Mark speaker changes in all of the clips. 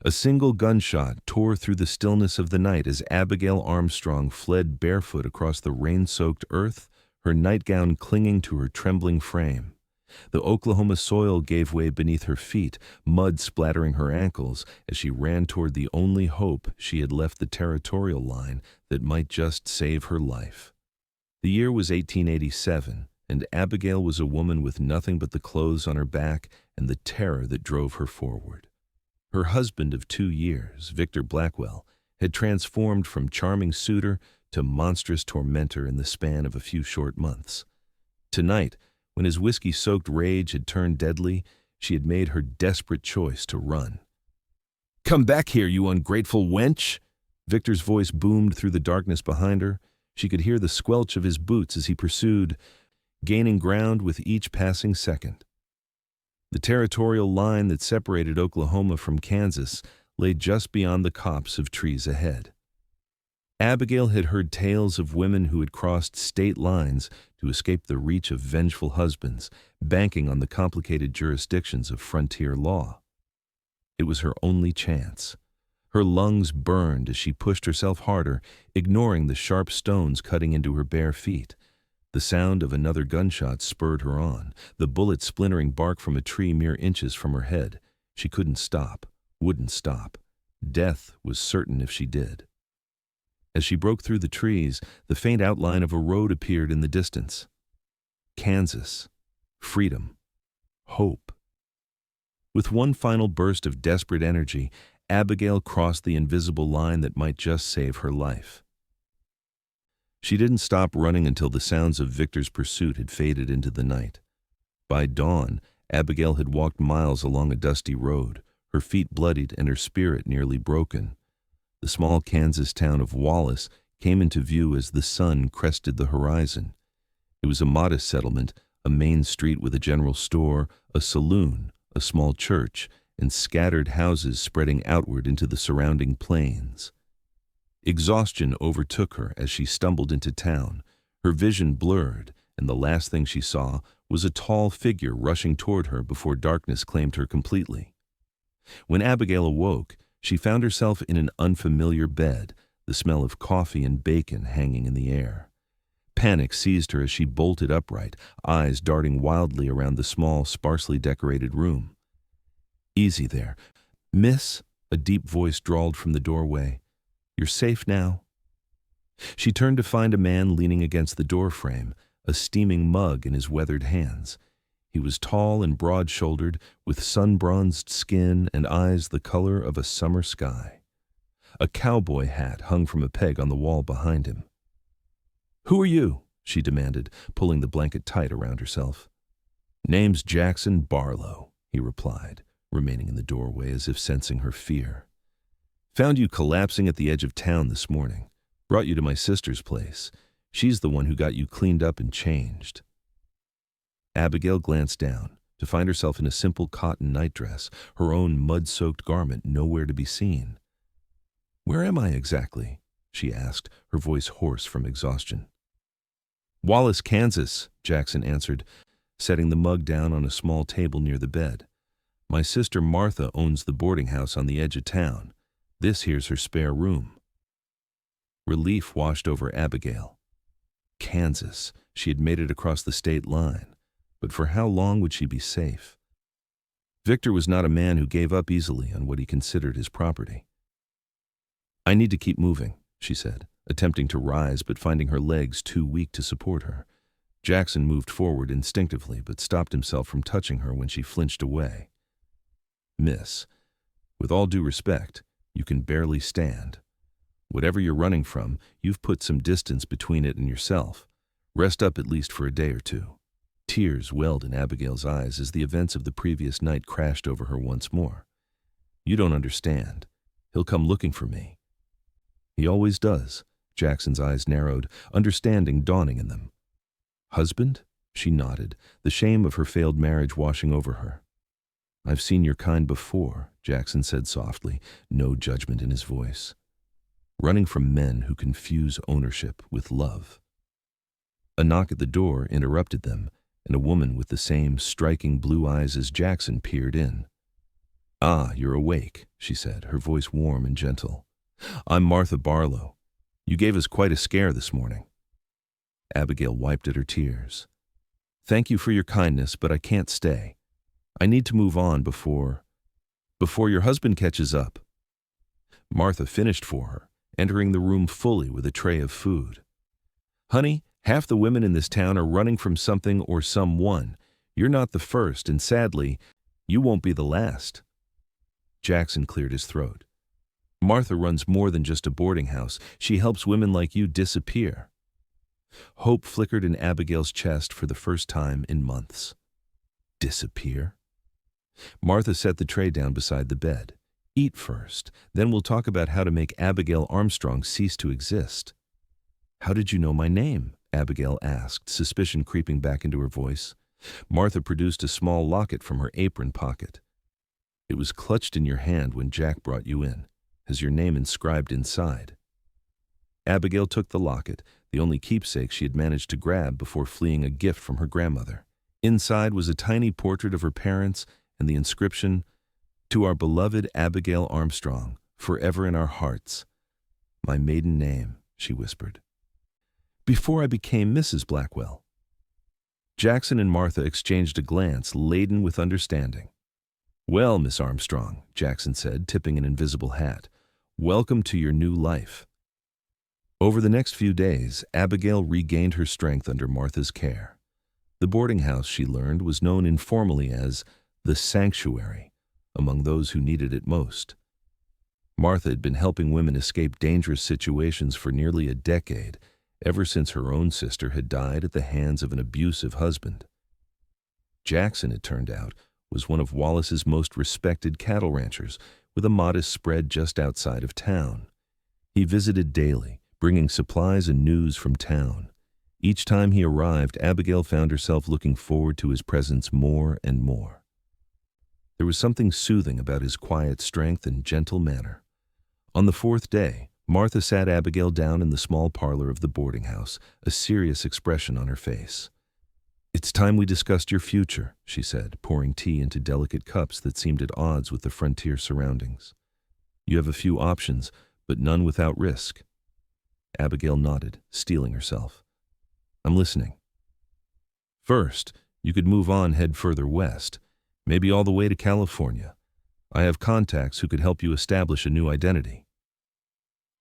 Speaker 1: A single gunshot tore through the stillness of the night as Abigail Armstrong fled barefoot across the rain-soaked earth, her nightgown clinging to her trembling frame. The Oklahoma soil gave way beneath her feet, mud splattering her ankles as she ran toward the only hope she had left the territorial line that might just save her life. The year was 1887, and Abigail was a woman with nothing but the clothes on her back and the terror that drove her forward. Her husband of 2 years, Victor Blackwell, had transformed from charming suitor to monstrous tormentor in the span of a few short months. Tonight, when his whiskey-soaked rage had turned deadly, she had made her desperate choice to run. "Come back here, you ungrateful wench!" Victor's voice boomed through the darkness behind her. She could hear the squelch of his boots as he pursued, gaining ground with each passing second. The territorial line that separated Oklahoma from Kansas lay just beyond the copse of trees ahead. Abigail had heard tales of women who had crossed state lines to escape the reach of vengeful husbands, banking on the complicated jurisdictions of frontier law. It was her only chance. Her lungs burned as she pushed herself harder, ignoring the sharp stones cutting into her bare feet. The sound of another gunshot spurred her on, the bullet splintering bark from a tree mere inches from her head. She couldn't stop, wouldn't stop. Death was certain if she did. As she broke through the trees, the faint outline of a road appeared in the distance. Kansas. Freedom. Hope. With one final burst of desperate energy, Abigail crossed the invisible line that might just save her life. She didn't stop running until the sounds of Victor's pursuit had faded into the night. By dawn, Abigail had walked miles along a dusty road, her feet bloodied and her spirit nearly broken. The small Kansas town of Wallace came into view as the sun crested the horizon. It was a modest settlement, a main street with a general store, a saloon, a small church, and scattered houses spreading outward into the surrounding plains. Exhaustion overtook her as she stumbled into town. Her vision blurred, and the last thing she saw was a tall figure rushing toward her before darkness claimed her completely. When Abigail awoke, she found herself in an unfamiliar bed, the smell of coffee and bacon hanging in the air. Panic seized her as she bolted upright, eyes darting wildly around the small, sparsely decorated room. "Easy there. Miss," a deep voice drawled from the doorway. "You're safe now." She turned to find a man leaning against the doorframe, a steaming mug in his weathered hands. He was tall and broad-shouldered, with sun-bronzed skin and eyes the color of a summer sky. A cowboy hat hung from a peg on the wall behind him. "Who are you?" she demanded, pulling the blanket tight around herself. "Name's Jackson Barlow," he replied, remaining in the doorway as if sensing her fear. "Found you collapsing at the edge of town this morning. Brought you to my sister's place. She's the one who got you cleaned up and changed." Abigail glanced down, to find herself in a simple cotton nightdress, her own mud-soaked garment nowhere to be seen. "Where am I exactly?" she asked, her voice hoarse from exhaustion. "Wallace, Kansas," Jackson answered, setting the mug down on a small table near the bed. "My sister Martha owns the boarding house on the edge of town. This here's her spare room." Relief washed over Abigail. Kansas. She had made it across the state line. But for how long would she be safe? Victor was not a man who gave up easily on what he considered his property. "I need to keep moving," she said, attempting to rise but finding her legs too weak to support her. Jackson moved forward instinctively but stopped himself from touching her when she flinched away. "Miss, with all due respect, you can barely stand. Whatever you're running from, you've put some distance between it and yourself. Rest up at least for a day or two." Tears welled in Abigail's eyes as the events of the previous night crashed over her once more. "You don't understand. He'll come looking for me." "He always does." Jackson's eyes narrowed, understanding dawning in them. "Husband?" She nodded, the shame of her failed marriage washing over her. "I've seen your kind before," Jackson said softly, no judgment in his voice. "Running from men who confuse ownership with love." A knock at the door interrupted them, and a woman with the same striking blue eyes as Jackson peered in. "Ah, you're awake," she said, her voice warm and gentle. "I'm Martha Barlow. You gave us quite a scare this morning." Abigail wiped at her tears. "Thank you for your kindness, but I can't stay. I need to move on before your husband catches up." Martha finished for her, entering the room fully with a tray of food. "Honey, half the women in this town are running from something or someone. You're not the first, and sadly, you won't be the last." Jackson cleared his throat. "Martha runs more than just a boarding house. She helps women like you disappear." Hope flickered in Abigail's chest for the first time in months. Disappear? Martha set the tray down beside the bed. "Eat first, then we'll talk about how to make Abigail Armstrong cease to exist." "How did you know my name?" Abigail asked, suspicion creeping back into her voice. Martha produced a small locket from her apron pocket. "It was clutched in your hand when Jack brought you in. Has your name inscribed inside." Abigail took the locket, the only keepsake she had managed to grab before fleeing a gift from her grandmother. Inside was a tiny portrait of her parents and the inscription, "To our beloved Abigail Armstrong, forever in our hearts." "My maiden name," she whispered. "Before I became Mrs. Blackwell." Jackson and Martha exchanged a glance laden with understanding. "Well, Miss Armstrong," Jackson said, tipping an invisible hat, "welcome to your new life." Over the next few days, Abigail regained her strength under Martha's care. The boarding house, she learned, was known informally as the Sanctuary, among those who needed it most. Martha had been helping women escape dangerous situations for nearly a decade, ever since her own sister had died at the hands of an abusive husband. Jackson, it turned out, was one of Wallace's most respected cattle ranchers, with a modest spread just outside of town. He visited daily, bringing supplies and news from town. Each time he arrived, Abigail found herself looking forward to his presence more and more. There was something soothing about his quiet strength and gentle manner. On the fourth day, Martha sat Abigail down in the small parlor of the boarding house, a serious expression on her face. "It's time we discussed your future," she said, pouring tea into delicate cups that seemed at odds with the frontier surroundings. "You have a few options, but none without risk." Abigail nodded, steeling herself. "I'm listening." "First, you could move on, head further west, maybe all the way to California. I have contacts who could help you establish a new identity."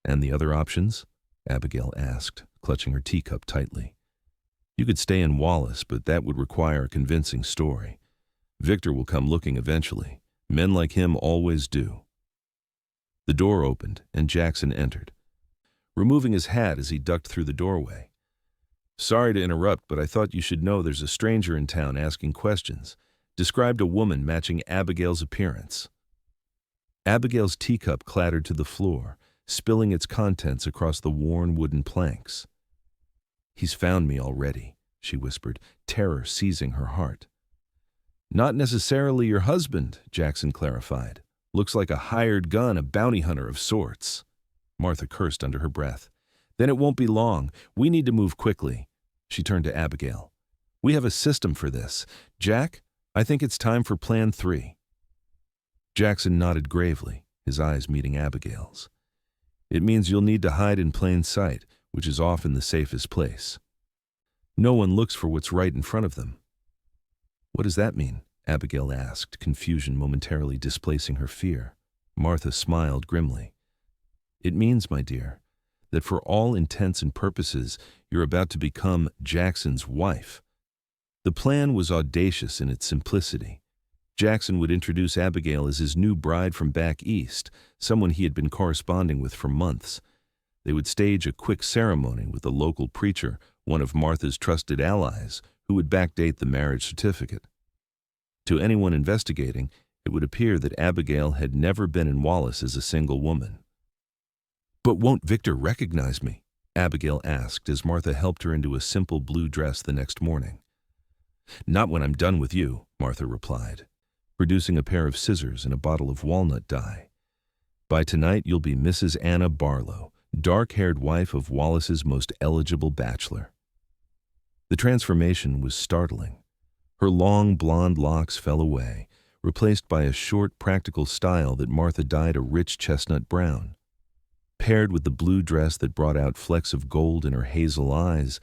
Speaker 1: "And the other options?" Abigail asked, clutching her teacup tightly. "You could stay in Wallace, but that would require a convincing story. Victor will come looking eventually. Men like him always do." The door opened, and Jackson entered, removing his hat as he ducked through the doorway. "Sorry to interrupt, but I thought you should know there's a stranger in town asking questions," described a woman matching Abigail's appearance. Abigail's teacup clattered to the floor, spilling its contents across the worn wooden planks. "He's found me already," she whispered, terror seizing her heart. "Not necessarily your husband," Jackson clarified. "Looks like a hired gun, a bounty hunter of sorts." Martha cursed under her breath. "Then it won't be long. We need to move quickly." She turned to Abigail. "We have a system for this. Jack, I think it's time for Plan 3. Jackson nodded gravely, his eyes meeting Abigail's. "It means you'll need to hide in plain sight, which is often the safest place. No one looks for what's right in front of them." "What does that mean?" Abigail asked, confusion momentarily displacing her fear. Martha smiled grimly. "It means, my dear, that for all intents and purposes, you're about to become Jackson's wife." The plan was audacious in its simplicity. Jackson would introduce Abigail as his new bride from back east, someone he had been corresponding with for months. They would stage a quick ceremony with a local preacher, one of Martha's trusted allies, who would backdate the marriage certificate. To anyone investigating, it would appear that Abigail had never been in Wallace as a single woman. "But won't Victor recognize me?" Abigail asked as Martha helped her into a simple blue dress the next morning. "Not when I'm done with you," Martha replied, producing a pair of scissors and a bottle of walnut dye. "By tonight you'll be Mrs. Anna Barlow, dark-haired wife of Wallace's most eligible bachelor." The transformation was startling. Her long blonde locks fell away, replaced by a short, practical style that Martha dyed a rich chestnut brown. Paired with the blue dress that brought out flecks of gold in her hazel eyes,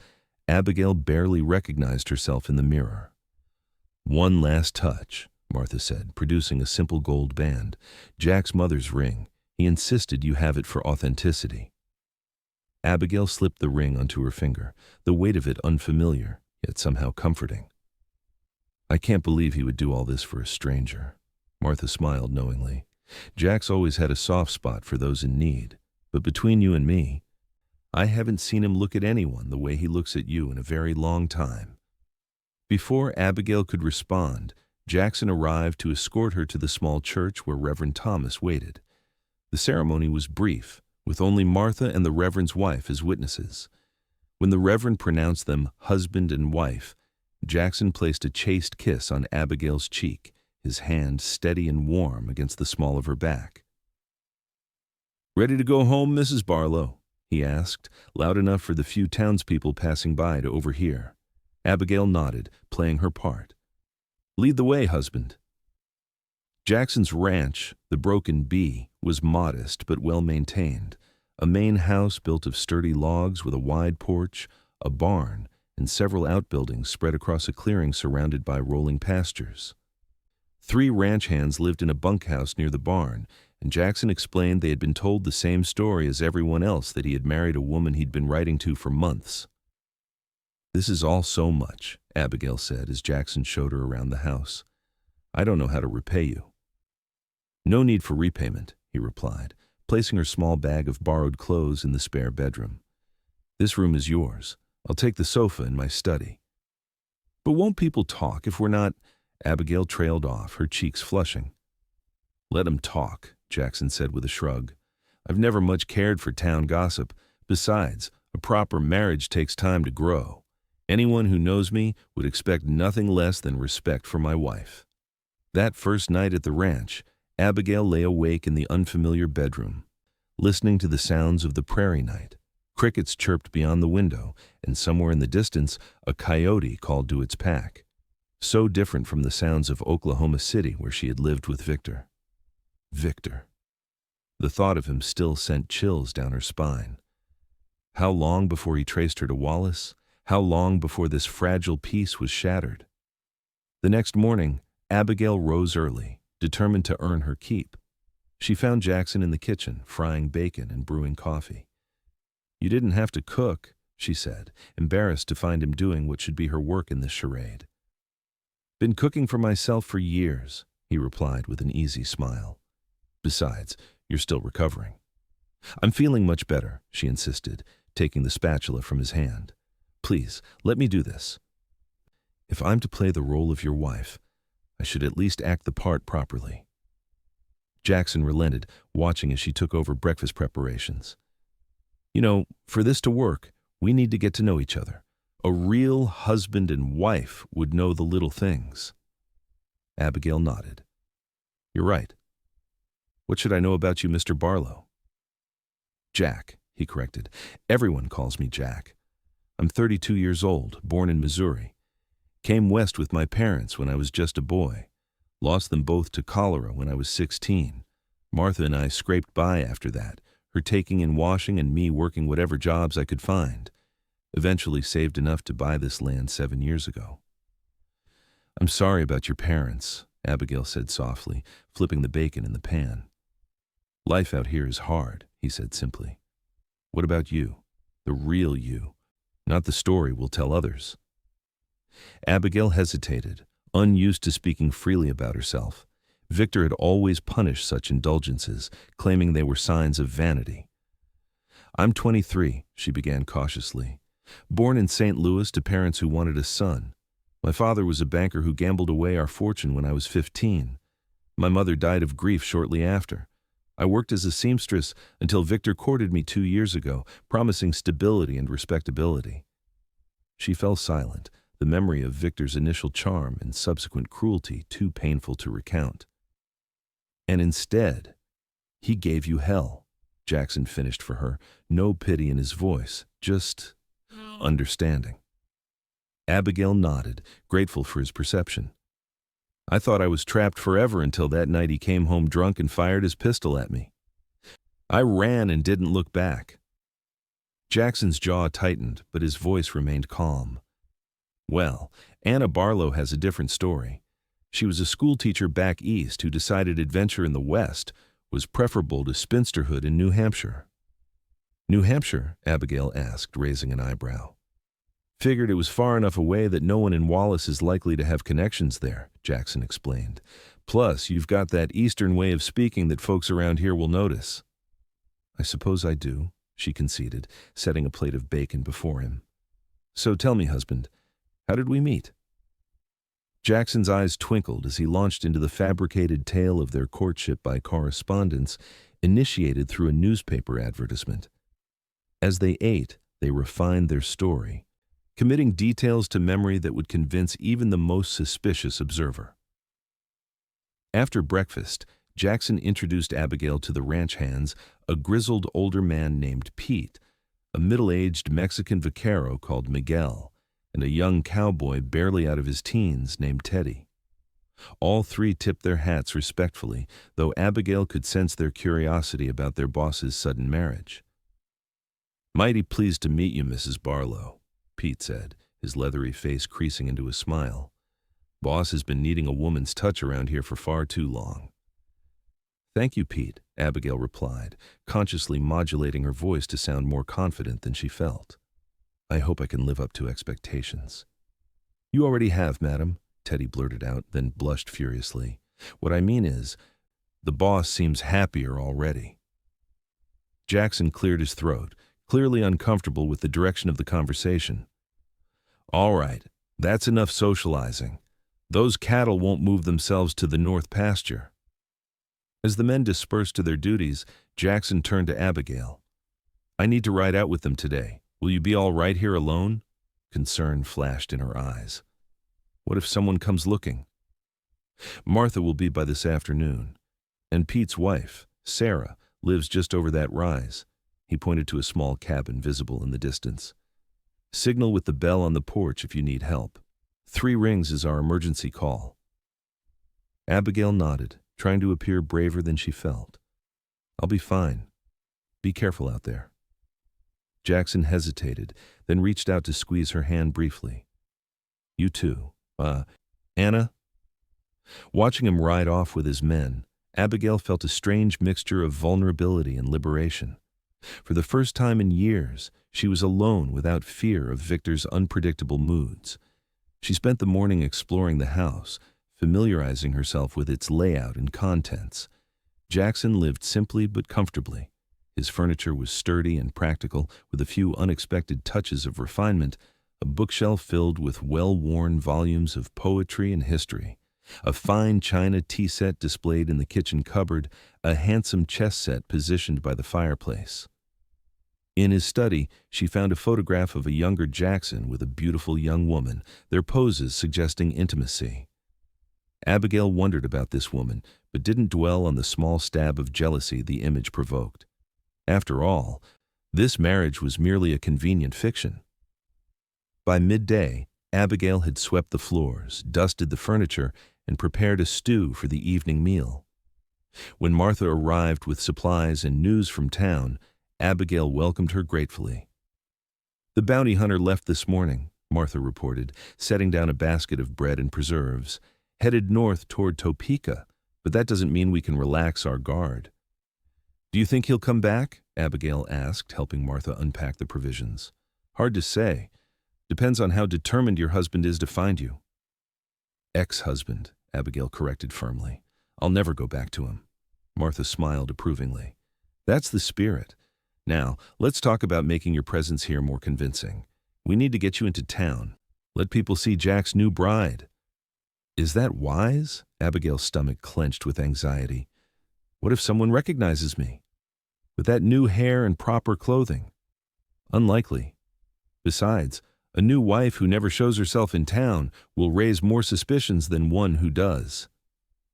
Speaker 1: Abigail barely recognized herself in the mirror. "One last touch," Martha said, producing a simple gold band. "Jack's mother's ring. He insisted you have it for authenticity." Abigail slipped the ring onto her finger, the weight of it unfamiliar, yet somehow comforting. "I can't believe he would do all this for a stranger." Martha smiled knowingly. "Jack's always had a soft spot for those in need, but between you and me, I haven't seen him look at anyone the way he looks at you in a very long time." Before Abigail could respond, Jackson arrived to escort her to the small church where Reverend Thomas waited. The ceremony was brief, with only Martha and the Reverend's wife as witnesses. When the Reverend pronounced them husband and wife, Jackson placed a chaste kiss on Abigail's cheek, his hand steady and warm against the small of her back. "Ready to go home, Mrs. Barlow?" he asked, loud enough for the few townspeople passing by to overhear. Abigail nodded, playing her part. "Lead the way, husband." Jackson's ranch, the Broken Bee, was modest but well-maintained. A main house built of sturdy logs with a wide porch, a barn, and several outbuildings spread across a clearing surrounded by rolling pastures. 3 ranch hands lived in a bunkhouse near the barn, and Jackson explained they had been told the same story as everyone else, that he had married a woman he'd been writing to for months. "This is all so much," Abigail said as Jackson showed her around the house. "I don't know how to repay you." "No need for repayment," he replied, placing her small bag of borrowed clothes in the spare bedroom. "This room is yours. I'll take the sofa in my study." "But won't people talk if we're not—" Abigail trailed off, her cheeks flushing. "Let 'em talk," Jackson said with a shrug. "I've never much cared for town gossip. Besides, a proper marriage takes time to grow. Anyone who knows me would expect nothing less than respect for my wife." That first night at the ranch, Abigail lay awake in the unfamiliar bedroom, listening to the sounds of the prairie night. Crickets chirped beyond the window, and somewhere in the distance, a coyote called to its pack. So different from the sounds of Oklahoma City, where she had lived with Victor. Victor. The thought of him still sent chills down her spine. How long before he traced her to Wallace? How long before this fragile peace was shattered? The next morning, Abigail rose early, determined to earn her keep. She found Jackson in the kitchen, frying bacon and brewing coffee. "You didn't have to cook," she said, embarrassed to find him doing what should be her work in this charade. "Been cooking for myself for years," he replied with an easy smile. "Besides, you're still recovering." "I'm feeling much better," she insisted, taking the spatula from his hand. "Please, let me do this. If I'm to play the role of your wife, I should at least act the part properly." Jackson relented, watching as she took over breakfast preparations. "You know, for this to work, we need to get to know each other. A real husband and wife would know the little things." Abigail nodded. "You're right. What should I know about you, Mr. Barlow?" "Jack," he corrected. "Everyone calls me Jack. I'm 32 years old, born in Missouri. Came west with my parents when I was just a boy. Lost them both to cholera when I was 16. Martha and I scraped by after that, her taking in washing and me working whatever jobs I could find. Eventually saved enough to buy this land 7 years ago." "I'm sorry about your parents," Abigail said softly, flipping the bacon in the pan. "Life out here is hard," he said simply. "What about you? The real you, not the story we'll tell others." Abigail hesitated, unused to speaking freely about herself. Victor had always punished such indulgences, claiming they were signs of vanity. "I'm 23, she began cautiously. "Born in St. Louis to parents who wanted a son. My father was a banker who gambled away our fortune when I was 15. My mother died of grief shortly after. I worked as a seamstress until Victor courted me 2 years ago, promising stability and respectability." She fell silent, the memory of Victor's initial charm and subsequent cruelty too painful to recount. "And instead, he gave you hell," Jackson finished for her, no pity in his voice, just understanding. Abigail nodded, grateful for his perception. I thought I was trapped forever until that night he came home drunk and fired his pistol at me. I ran and didn't look back." Jackson's jaw tightened, but his voice remained calm. "Well, Anna Barlow has a different story. She was a schoolteacher back east who decided adventure in the West was preferable to spinsterhood in New Hampshire." "New Hampshire?" Abigail asked, raising an eyebrow. "Figured it was far enough away that no one in Wallace is likely to have connections there," Jackson explained. "Plus, you've got that eastern way of speaking that folks around here will notice." "I suppose I do," she conceded, setting a plate of bacon before him. "So tell me, husband, how did we meet?" Jackson's eyes twinkled as he launched into the fabricated tale of their courtship by correspondence, initiated through a newspaper advertisement. As they ate, they refined their story, committing details to memory that would convince even the most suspicious observer. After breakfast, Jackson introduced Abigail to the ranch hands, a grizzled older man named Pete, a middle-aged Mexican vaquero called Miguel, and a young cowboy barely out of his teens named Teddy. All three tipped their hats respectfully, though Abigail could sense their curiosity about their boss's sudden marriage. "Mighty pleased to meet you, Mrs. Barlow," Pete said, his leathery face creasing into a smile. "Boss has been needing a woman's touch around here for far too long." "Thank you, Pete," Abigail replied, consciously modulating her voice to sound more confident than she felt. "I hope I can live up to expectations." "You already have, madam," Teddy blurted out, then blushed furiously. "What I mean is, the boss seems happier already." Jackson cleared his throat, clearly uncomfortable with the direction of the conversation. "All right, that's enough socializing. Those cattle won't move themselves to the north pasture." As the men dispersed to their duties, Jackson turned to Abigail. "I need to ride out with them today. Will you be all right here alone?" Concern flashed in her eyes. "What if someone comes looking?" "Martha will be by this afternoon. And Pete's wife, Sarah, lives just over that rise." He pointed to a small cabin visible in the distance. "Signal with the bell on the porch if you need help. 3 rings is our emergency call." Abigail nodded, trying to appear braver than she felt. "I'll be fine. Be careful out there." Jackson hesitated, then reached out to squeeze her hand briefly. "You too. Anna?" Watching him ride off with his men, Abigail felt a strange mixture of vulnerability and liberation. For the first time in years, she was alone without fear of Victor's unpredictable moods. She spent the morning exploring the house, familiarizing herself with its layout and contents. Jackson lived simply but comfortably. His furniture was sturdy and practical, with a few unexpected touches of refinement, a bookshelf filled with well-worn volumes of poetry and history, a fine china tea set displayed in the kitchen cupboard, a handsome chess set positioned by the fireplace. In his study, she found a photograph of a younger Jackson with a beautiful young woman, their poses suggesting intimacy. Abigail wondered about this woman, but didn't dwell on the small stab of jealousy the image provoked. After all, this marriage was merely a convenient fiction. By midday, Abigail had swept the floors, dusted the furniture, and prepared a stew for the evening meal. When Martha arrived with supplies and news from town, Abigail welcomed her gratefully. "The bounty hunter left this morning," Martha reported, setting down a basket of bread and preserves, "headed north toward Topeka, but that doesn't mean we can relax our guard." "Do you think he'll come back?" Abigail asked, helping Martha unpack the provisions. "Hard to say. Depends on how determined your husband is to find you." "Ex-husband," Abigail corrected firmly. "I'll never go back to him." Martha smiled approvingly. "That's the spirit. Now, let's talk about making your presence here more convincing. We need to get you into town. Let people see Jack's new bride." "Is that wise?" Abigail's stomach clenched with anxiety. "What if someone recognizes me? With that new hair and proper clothing?" "Unlikely. Besides, a new wife who never shows herself in town will raise more suspicions than one who does."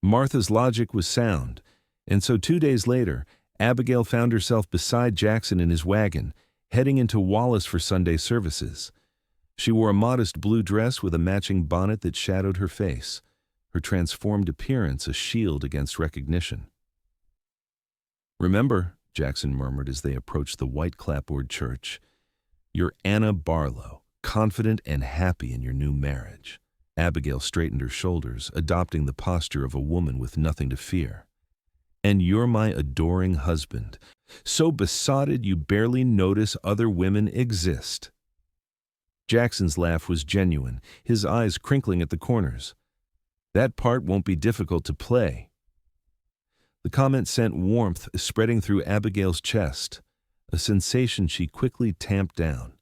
Speaker 1: Martha's logic was sound, and so 2 days later, Abigail found herself beside Jackson in his wagon, heading into Wallace for Sunday services. She wore a modest blue dress with a matching bonnet that shadowed her face. her transformed appearance a shield against recognition. "Remember," Jackson murmured as they approached the white clapboard church, "you're Anna Barlow, confident and happy in your new marriage." Abigail straightened her shoulders, adopting the posture of a woman with nothing to fear. "And you're my adoring husband, so besotted you barely notice other women exist." Jackson's laugh was genuine, his eyes crinkling at the corners. "That part won't be difficult to play." The comment sent warmth spreading through Abigail's chest, a sensation she quickly tamped down.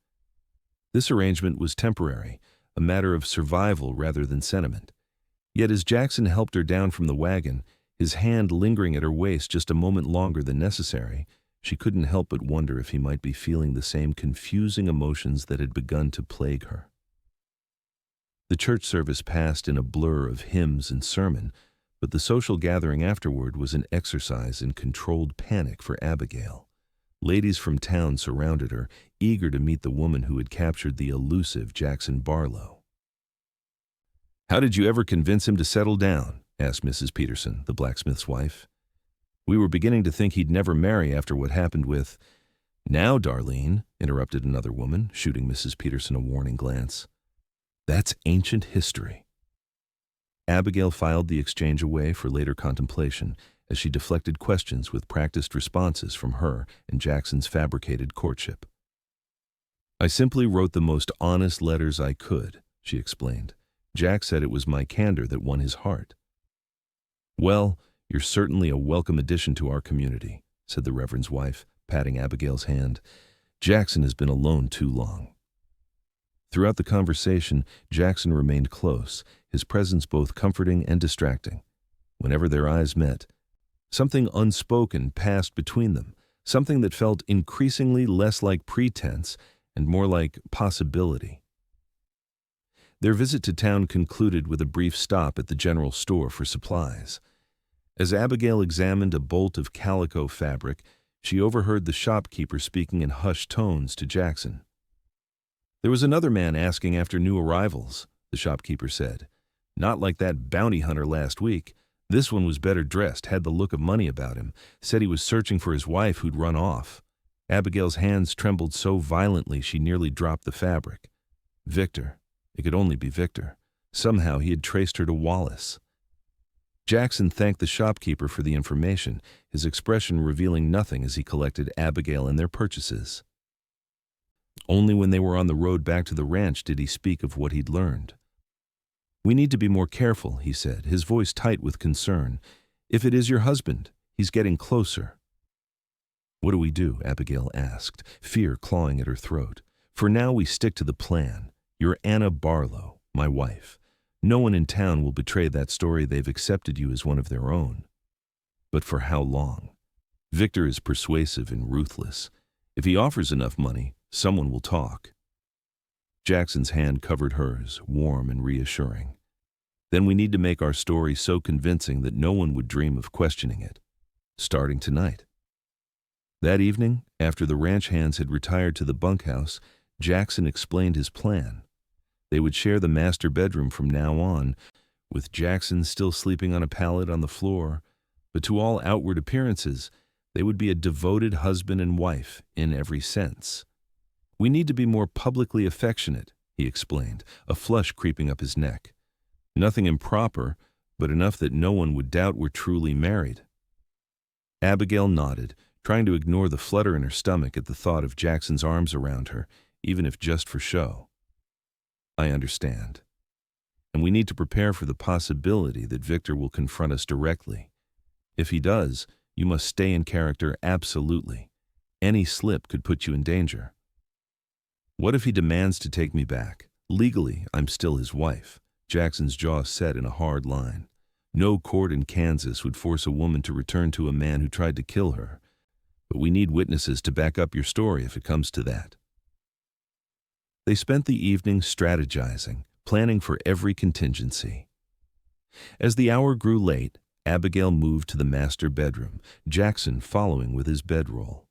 Speaker 1: This arrangement was temporary, a matter of survival rather than sentiment. Yet as Jackson helped her down from the wagon, his hand lingering at her waist just a moment longer than necessary, she couldn't help but wonder if he might be feeling the same confusing emotions that had begun to plague her. The church service passed in a blur of hymns and sermon, but the social gathering afterward was an exercise in controlled panic for Abigail. Ladies from town surrounded her, eager to meet the woman who had captured the elusive Jackson Barlow. "How did you ever convince him to settle down?" asked Mrs. Peterson, the blacksmith's wife. "We were beginning to think he'd never marry after what happened with—" "Now, Darlene," interrupted another woman, shooting Mrs. Peterson a warning glance. "That's ancient history." Abigail filed the exchange away for later contemplation as she deflected questions with practiced responses from her and Jackson's fabricated courtship. "I simply wrote the most honest letters I could," she explained. "Jack said it was my candor that won his heart." "Well, you're certainly a welcome addition to our community," said the Reverend's wife, patting Abigail's hand. "Jackson has been alone too long." Throughout the conversation, Jackson remained close, his presence both comforting and distracting. Whenever their eyes met, something unspoken passed between them, something that felt increasingly less like pretense and more like possibility. Their visit to town concluded with a brief stop at the general store for supplies. As Abigail examined a bolt of calico fabric, she overheard the shopkeeper speaking in hushed tones to Jackson. "There was another man asking after new arrivals," the shopkeeper said. "Not like that bounty hunter last week. This one was better dressed, had the look of money about him, said he was searching for his wife who'd run off." Abigail's hands trembled so violently she nearly dropped the fabric. Victor. It could only be Victor. Somehow he had traced her to Wallace. Jackson thanked the shopkeeper for the information, his expression revealing nothing as he collected Abigail and their purchases. Only when they were on the road back to the ranch did he speak of what he'd learned. "We need to be more careful," he said, his voice tight with concern. "If it is your husband, he's getting closer." "What do we do?" Abigail asked, fear clawing at her throat. "For now we stick to the plan. You're Anna Barlow, my wife. No one in town will betray that story. They've accepted you as one of their own. But for how long? Victor is persuasive and ruthless. If he offers enough money, someone will talk." Jackson's hand covered hers, warm and reassuring. "Then we need to make our story so convincing that no one would dream of questioning it. Starting tonight." That evening, after the ranch hands had retired to the bunkhouse, Jackson explained his plan. They would share the master bedroom from now on, with Jackson still sleeping on a pallet on the floor, but to all outward appearances, they would be a devoted husband and wife in every sense. "We need to be more publicly affectionate," he explained, a flush creeping up his neck. "Nothing improper, but enough that no one would doubt we're truly married." Abigail nodded, trying to ignore the flutter in her stomach at the thought of Jackson's arms around her, even if just for show. "I understand. And we need to prepare for the possibility that Victor will confront us directly. If he does, you must stay in character absolutely. Any slip could put you in danger." "What if he demands to take me back? Legally, I'm still his wife." Jackson's jaw set in a hard line. No court in Kansas would force a woman to return to a man who tried to kill her. But we need witnesses to back up your story if it comes to that. They spent the evening strategizing, planning for every contingency. As the hour grew late, Abigail moved to the master bedroom, Jackson following with his bedroll.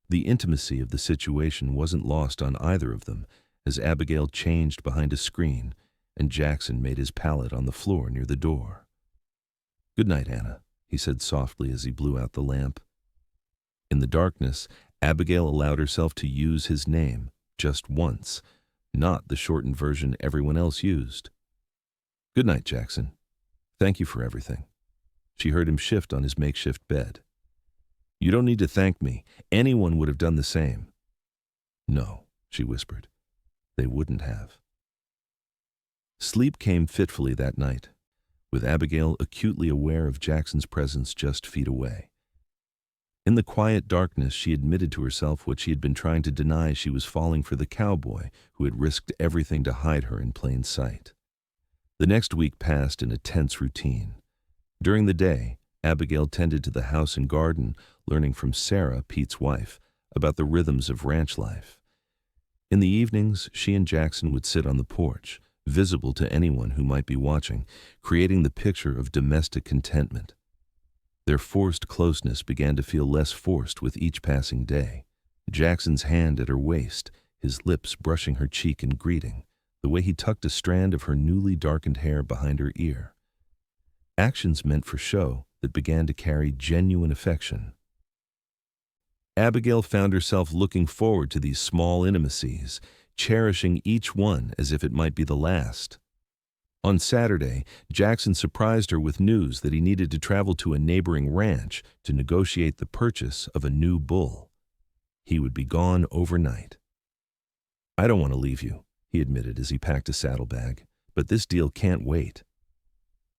Speaker 1: The intimacy of the situation wasn't lost on either of them as Abigail changed behind a screen, and Jackson made his pallet on the floor near the door. "Good night, Anna," he said softly as he blew out the lamp. In the darkness, Abigail allowed herself to use his name just once, not the shortened version everyone else used. "Good night, Jackson. Thank you for everything." She heard him shift on his makeshift bed. "You don't need to thank me. Anyone would have done the same." "No," she whispered. "They wouldn't have." Sleep came fitfully that night, with Abigail acutely aware of Jackson's presence just feet away. In the quiet darkness, she admitted to herself what she had been trying to deny: she was falling for the cowboy who had risked everything to hide her in plain sight. The next week passed in a tense routine. During the day, Abigail tended to the house and garden, learning from Sarah, Pete's wife, about the rhythms of ranch life. In the evenings, she and Jackson would sit on the porch, visible to anyone who might be watching, creating the picture of domestic contentment. Their forced closeness began to feel less forced with each passing day. Jackson's hand at her waist, his lips brushing her cheek in greeting, the way he tucked a strand of her newly darkened hair behind her ear. Actions meant for show that began to carry genuine affection. Abigail found herself looking forward to these small intimacies, cherishing each one as if it might be the last. On Saturday, Jackson surprised her with news that he needed to travel to a neighboring ranch to negotiate the purchase of a new bull. He would be gone overnight. "I don't want to leave you," he admitted as he packed a saddlebag, "but this deal can't wait."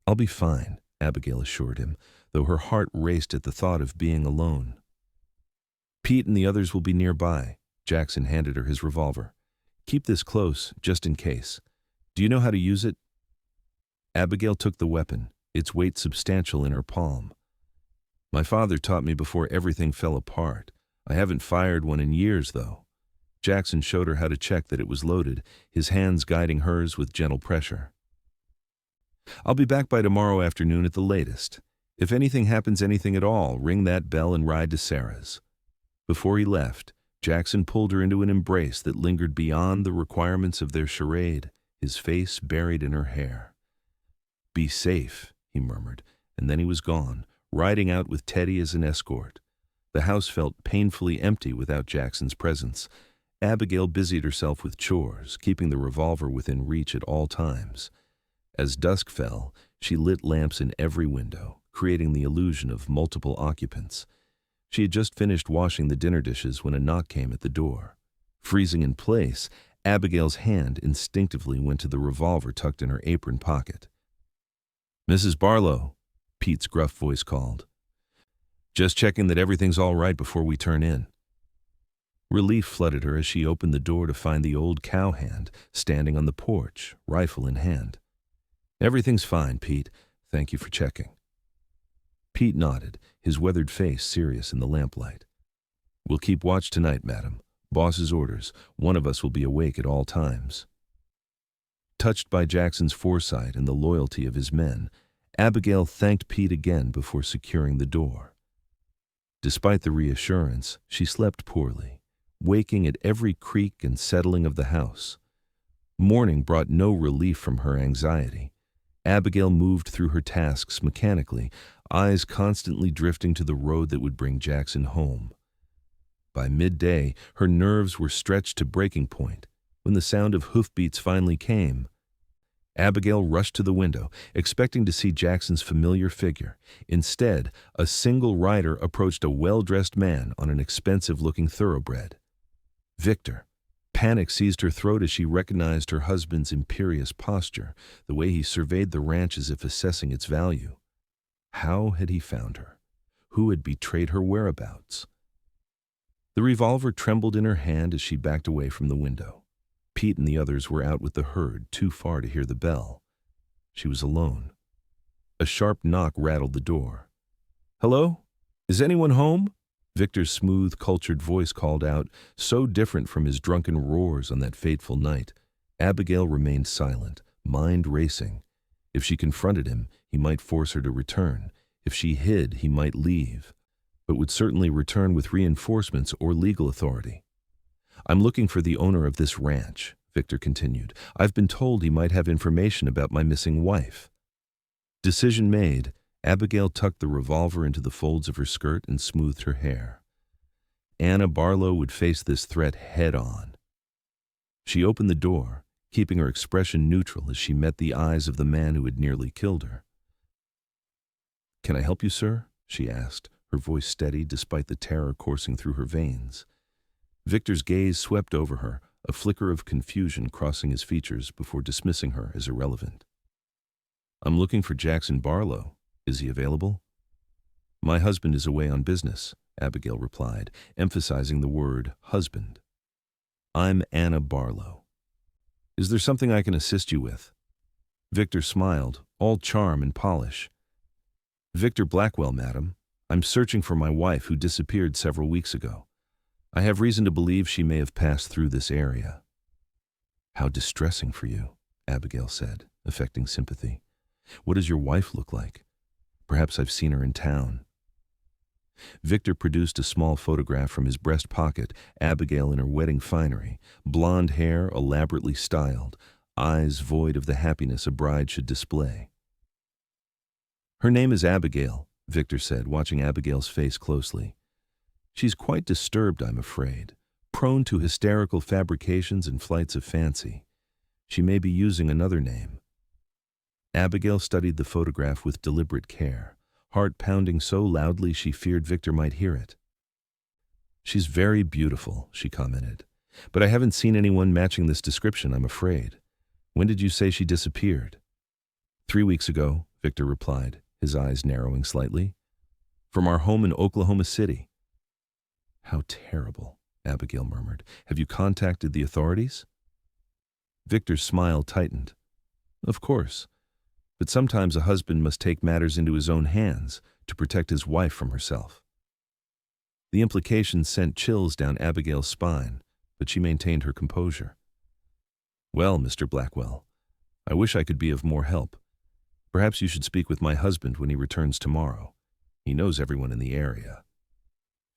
Speaker 1: "I'll be fine," Abigail assured him, though her heart raced at the thought of being alone. "Pete and the others will be nearby." Jackson handed her his revolver. "Keep this close, just in case. Do you know how to use it?" Abigail took the weapon, its weight substantial in her palm. "My father taught me before everything fell apart. I haven't fired one in years, though." Jackson showed her how to check that it was loaded, his hands guiding hers with gentle pressure. "I'll be back by tomorrow afternoon at the latest. If anything happens, anything at all, ring that bell and ride to Sarah's." Before he left, Jackson pulled her into an embrace that lingered beyond the requirements of their charade, his face buried in her hair. "Be safe," he murmured, and then he was gone, riding out with Teddy as an escort. The house felt painfully empty without Jackson's presence. Abigail busied herself with chores, keeping the revolver within reach at all times. As dusk fell, she lit lamps in every window, creating the illusion of multiple occupants. She had just finished washing the dinner dishes when a knock came at the door. Freezing in place, Abigail's hand instinctively went to the revolver tucked in her apron pocket. "Mrs. Barlow," Pete's gruff voice called. "Just checking that everything's all right before we turn in." Relief flooded her as she opened the door to find the old cowhand standing on the porch, rifle in hand. "Everything's fine, Pete. Thank you for checking." Pete nodded, his weathered face serious in the lamplight. "We'll keep watch tonight, madam. Boss's orders. One of us will be awake at all times." Touched by Jackson's foresight and the loyalty of his men, Abigail thanked Pete again before securing the door. Despite the reassurance, she slept poorly, waking at every creak and settling of the house. Morning brought no relief from her anxiety. Abigail moved through her tasks mechanically, eyes constantly drifting to the road that would bring Jackson home. By midday, her nerves were stretched to breaking point. When the sound of hoofbeats finally came, Abigail rushed to the window, expecting to see Jackson's familiar figure. Instead, a single rider approached a well-dressed man on an expensive-looking thoroughbred. Victor. Panic seized her throat as she recognized her husband's imperious posture, the way he surveyed the ranch as if assessing its value. How had he found her? Who had betrayed her whereabouts? The revolver trembled in her hand as she backed away from the window. Pete and the others were out with the herd, too far to hear the bell. She was alone. A sharp knock rattled the door. "Hello? Is anyone home?" Victor's smooth, cultured voice called out, so different from his drunken roars on that fateful night. Abigail remained silent, mind racing. If she confronted him, he might force her to return. If she hid, he might leave, but would certainly return with reinforcements or legal authority. "I'm looking for the owner of this ranch," Victor continued. I've been told he might have information about my missing wife. Decision made, Abigail tucked the revolver into the folds of her skirt and smoothed her hair. Anna Barlow would face this threat head-on. She opened the door, keeping her expression neutral as she met the eyes of the man who had nearly killed her. "Can I help you, sir?" she asked, her voice steady despite the terror coursing through her veins. Victor's gaze swept over her, a flicker of confusion crossing his features before dismissing her as irrelevant. "I'm looking for Jackson Barlow. Is he available?" "My husband is away on business," Abigail replied, emphasizing the word husband. "I'm Anna Barlow. Is there something I can assist you with?" Victor smiled, all charm and polish. "Victor Blackwell, madam. I'm searching for my wife who disappeared several weeks ago. I have reason to believe she may have passed through this area." "How distressing for you," Abigail said, affecting sympathy. "What does your wife look like? Perhaps I've seen her in town." Victor produced a small photograph from his breast pocket, Abigail in her wedding finery, blonde hair elaborately styled, eyes void of the happiness a bride should display. "Her name is Abigail," Victor said, watching Abigail's face closely. "She's quite disturbed, I'm afraid, prone to hysterical fabrications and flights of fancy. She may be using another name." Abigail studied the photograph with deliberate care, heart pounding so loudly she feared Victor might hear it. "She's very beautiful," she commented, "but I haven't seen anyone matching this description, I'm afraid. When did you say she disappeared?" 3 weeks ago, Victor replied, his eyes narrowing slightly. "From our home in Oklahoma City." "How terrible," Abigail murmured. "Have you contacted the authorities?" Victor's smile tightened. "Of course. But sometimes a husband must take matters into his own hands to protect his wife from herself." The implication sent chills down Abigail's spine, but she maintained her composure. "Well, Mr. Blackwell, I wish I could be of more help. Perhaps you should speak with my husband when he returns tomorrow. He knows everyone in the area."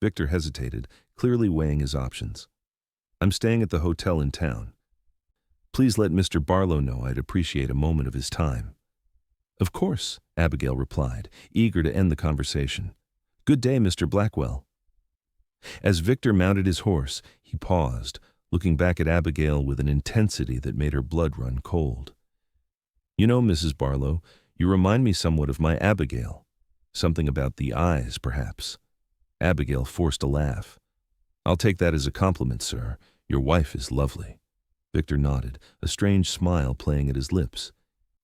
Speaker 1: Victor hesitated, clearly weighing his options. "I'm staying at the hotel in town. Please let Mr. Barlow know I'd appreciate a moment of his time." "Of course," Abigail replied, eager to end the conversation. "Good day, Mr. Blackwell." As Victor mounted his horse, he paused, looking back at Abigail with an intensity that made her blood run cold. "You know, Mrs. Barlow, you remind me somewhat of my Abigail. Something about the eyes, perhaps." Abigail forced a laugh. "I'll take that as a compliment, sir. Your wife is lovely." Victor nodded, a strange smile playing at his lips.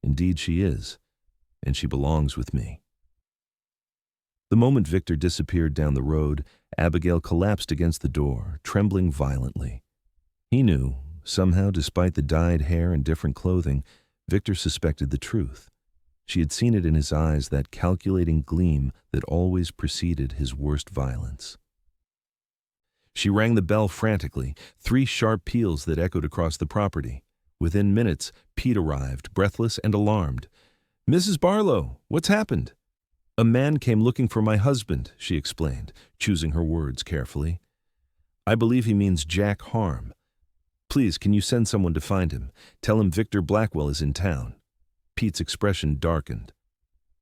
Speaker 1: "Indeed she is, and she belongs with me." The moment Victor disappeared down the road, Abigail collapsed against the door, trembling violently. He knew, somehow, despite the dyed hair and different clothing, Victor suspected the truth. She had seen it in his eyes, that calculating gleam that always preceded his worst violence. She rang the bell frantically, 3 sharp peals that echoed across the property. Within minutes, Pete arrived, breathless and alarmed. "Mrs. Barlow, what's happened?" "A man came looking for my husband," she explained, choosing her words carefully. "I believe he means Jack Harm. Please, can you send someone to find him? Tell him Victor Blackwell is in town." Pete's expression darkened.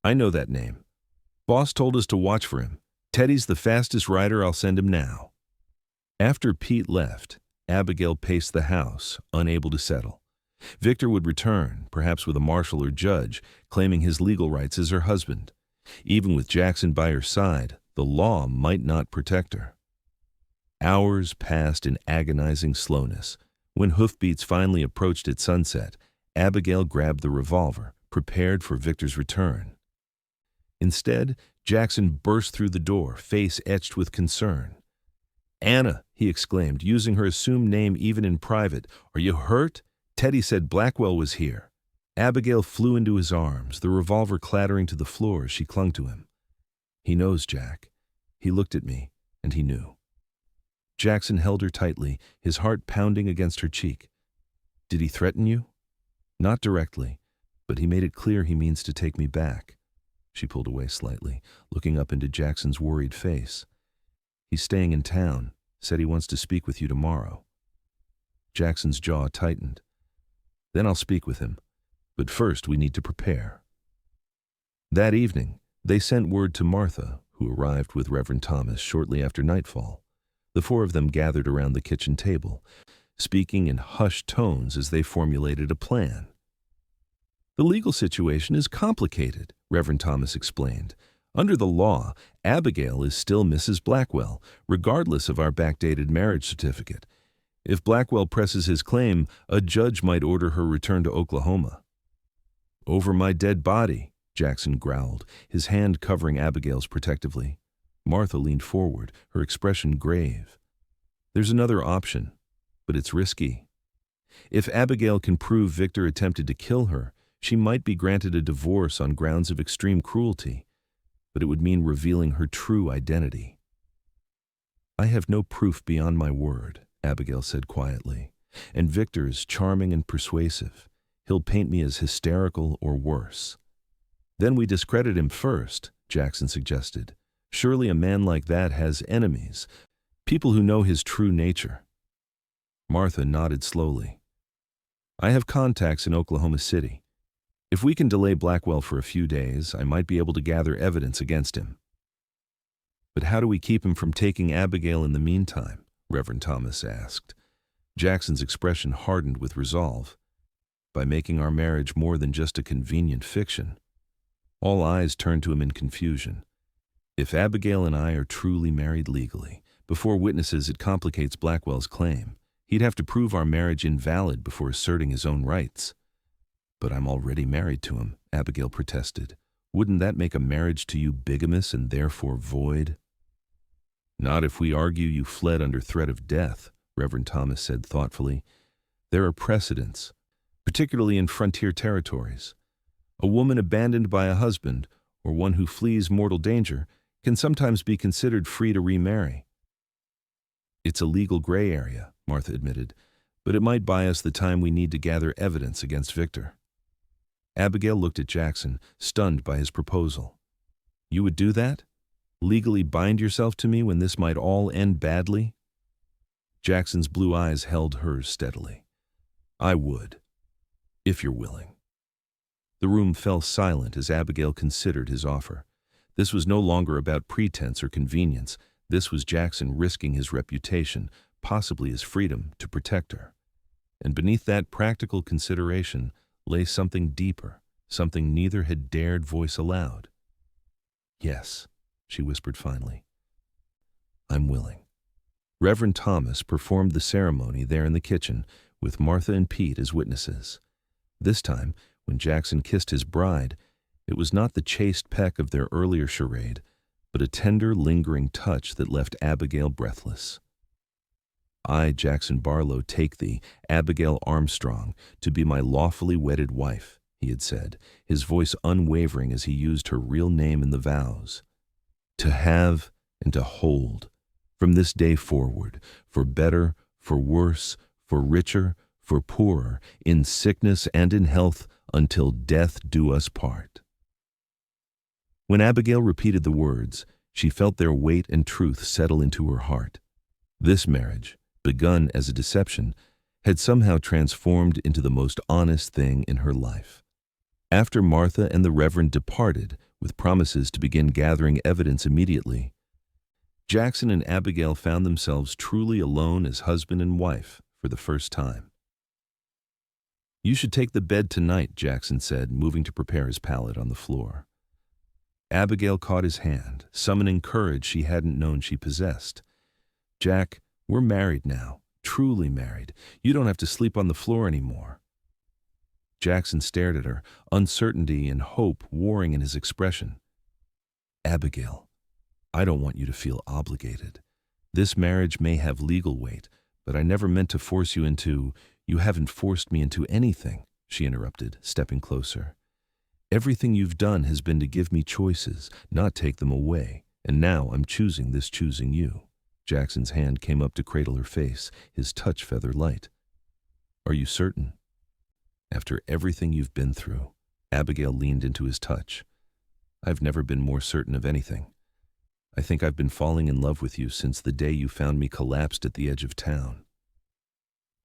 Speaker 1: "I know that name. Boss told us to watch for him. Teddy's the fastest rider. I'll send him now." After Pete left, Abigail paced the house, unable to settle. Victor would return, perhaps with a marshal or judge, claiming his legal rights as her husband. Even with Jackson by her side, the law might not protect her. Hours passed in agonizing slowness. When hoofbeats finally approached at sunset, Abigail grabbed the revolver, prepared for Victor's return. Instead, Jackson burst through the door, face etched with concern. "Anna," he exclaimed, using her assumed name even in private, "are you hurt? Teddy said Blackwell was here." Abigail flew into his arms, the revolver clattering to the floor as she clung to him. "He knows, Jack. He looked at me, and he knew." Jackson held her tightly, his heart pounding against her cheek. "Did he threaten you?" "Not directly, but he made it clear he means to take me back." She pulled away slightly, looking up into Jackson's worried face. "He's staying in town, said he wants to speak with you tomorrow." Jackson's jaw tightened. Then I'll speak with him. But first we need to prepare. That evening, they sent word to Martha, who arrived with Reverend Thomas shortly after nightfall. The four of them gathered around the kitchen table, speaking in hushed tones as they formulated a plan. The legal situation is complicated, Reverend Thomas explained. Under the law, Abigail is still Mrs. Blackwell, regardless of our backdated marriage certificate. If Blackwell presses his claim, a judge might order her return to Oklahoma. Over my dead body, Jackson growled, his hand covering Abigail's protectively. Martha leaned forward, her expression grave. There's another option, but it's risky. If Abigail can prove Victor attempted to kill her, she might be granted a divorce on grounds of extreme cruelty, but it would mean revealing her true identity. I have no proof beyond my word, Abigail said quietly, and Victor is charming and persuasive. He'll paint me as hysterical or worse. Then we discredit him first, Jackson suggested. Surely a man like that has enemies, people who know his true nature. Martha nodded slowly. I have contacts in Oklahoma City. If we can delay Blackwell for a few days, I might be able to gather evidence against him. But how do we keep him from taking Abigail in the meantime? Reverend Thomas asked. Jackson's expression hardened with resolve. By making our marriage more than just a convenient fiction. All eyes turned to him in confusion. If Abigail and I are truly married legally, before witnesses it complicates Blackwell's claim. He'd have to prove our marriage invalid before asserting his own rights. But I'm already married to him, Abigail protested. Wouldn't that make a marriage to you bigamous and therefore void? Not if we argue you fled under threat of death, Reverend Thomas said thoughtfully. There are precedents, particularly in frontier territories. A woman abandoned by a husband, or one who flees mortal danger, can sometimes be considered free to remarry. It's a legal gray area, Martha admitted, but it might buy us the time we need to gather evidence against Victor. Abigail looked at Jackson, stunned by his proposal. You would do that? Legally bind yourself to me when this might all end badly? Jackson's blue eyes held hers steadily. I would, if you're willing. The room fell silent as Abigail considered his offer. This was no longer about pretense or convenience. This was Jackson risking his reputation, possibly his freedom, to protect her. And beneath that practical consideration lay something deeper, something neither had dared voice aloud. Yes, she whispered finally. I'm willing. Reverend Thomas performed the ceremony there in the kitchen, with Martha and Pete as witnesses. This time, when Jackson kissed his bride, it was not the chaste peck of their earlier charade, but a tender, lingering touch that left Abigail breathless. I, Jackson Barlow, take thee, Abigail Armstrong, to be my lawfully wedded wife, he had said, his voice unwavering as he used her real name in the vows. To have and to hold, from this day forward, for better, for worse, for richer, for poorer, in sickness and in health, until death do us part. When Abigail repeated the words, she felt their weight and truth settle into her heart. This marriage, begun as a deception, had somehow transformed into the most honest thing in her life. After Martha and the Reverend departed, with promises to begin gathering evidence immediately, Jackson and Abigail found themselves truly alone as husband and wife for the first time. You should take the bed tonight, Jackson said, moving to prepare his pallet on the floor. Abigail caught his hand, summoning courage she hadn't known she possessed. Jack, we're married now, truly married. You don't have to sleep on the floor anymore. Jackson stared at her, uncertainty and hope warring in his expression. Abigail, I don't want you to feel obligated. This marriage may have legal weight, but I never meant to force you into— You haven't forced me into anything, she interrupted, stepping closer. Everything you've done has been to give me choices, not take them away, and now I'm choosing this choosing you. Jackson's hand came up to cradle her face, his touch feather light. Are you certain? After everything you've been through, Abigail leaned into his touch. I've never been more certain of anything. I think I've been falling in love with you since the day you found me collapsed at the edge of town.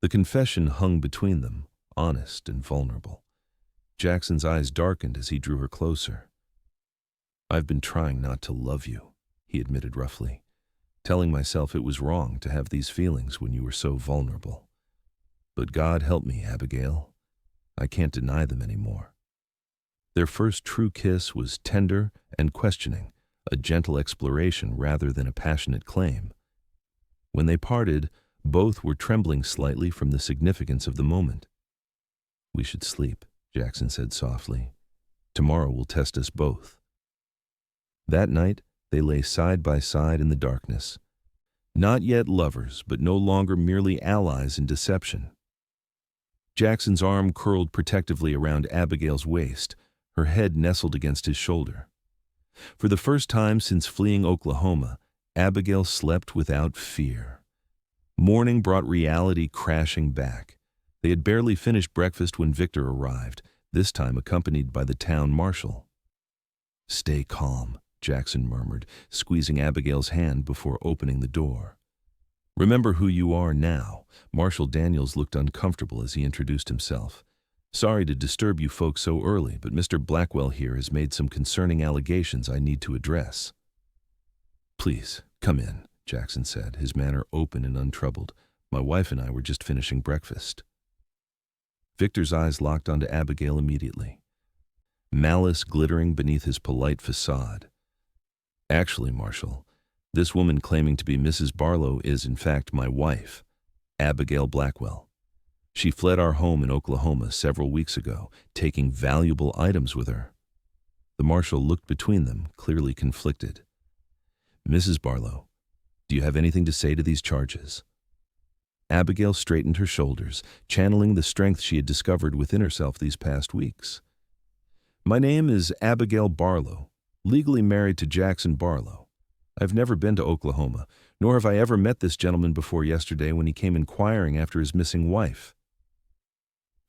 Speaker 1: The confession hung between them, honest and vulnerable. Jackson's eyes darkened as he drew her closer. "I've been trying not to love you," he admitted roughly, telling myself it was wrong to have these feelings when you were so vulnerable. But God help me, Abigail. I can't deny them anymore. Their first true kiss was tender and questioning, a gentle exploration rather than a passionate claim. When they parted, both were trembling slightly from the significance of the moment. "We should sleep," Jackson said softly. "Tomorrow will test us both." That night, they lay side by side in the darkness. Not yet lovers, but no longer merely allies in deception. Jackson's arm curled protectively around Abigail's waist, her head nestled against his shoulder. For the first time since fleeing Oklahoma, Abigail slept without fear. Morning brought reality crashing back. They had barely finished breakfast when Victor arrived, this time accompanied by the town marshal. "Stay calm," Jackson murmured, squeezing Abigail's hand before opening the door. "Remember who you are now." Marshal Daniels looked uncomfortable as he introduced himself. "Sorry to disturb you folks so early, but Mr. Blackwell here has made some concerning allegations I need to address." "Please, come in," Jackson said, his manner open and untroubled. "My wife and I were just finishing breakfast." Victor's eyes locked onto Abigail immediately, malice glittering beneath his polite facade. "Actually, Marshal, this woman claiming to be Mrs. Barlow is, in fact, my wife, Abigail Blackwell. She fled our home in Oklahoma several weeks ago, taking valuable items with her." The marshal looked between them, clearly conflicted. "Mrs. Barlow, do you have anything to say to these charges?" Abigail straightened her shoulders, channeling the strength she had discovered within herself these past weeks. "My name is Abigail Barlow, legally married to Jackson Barlow. I've never been to Oklahoma, nor have I ever met this gentleman before yesterday when he came inquiring after his missing wife."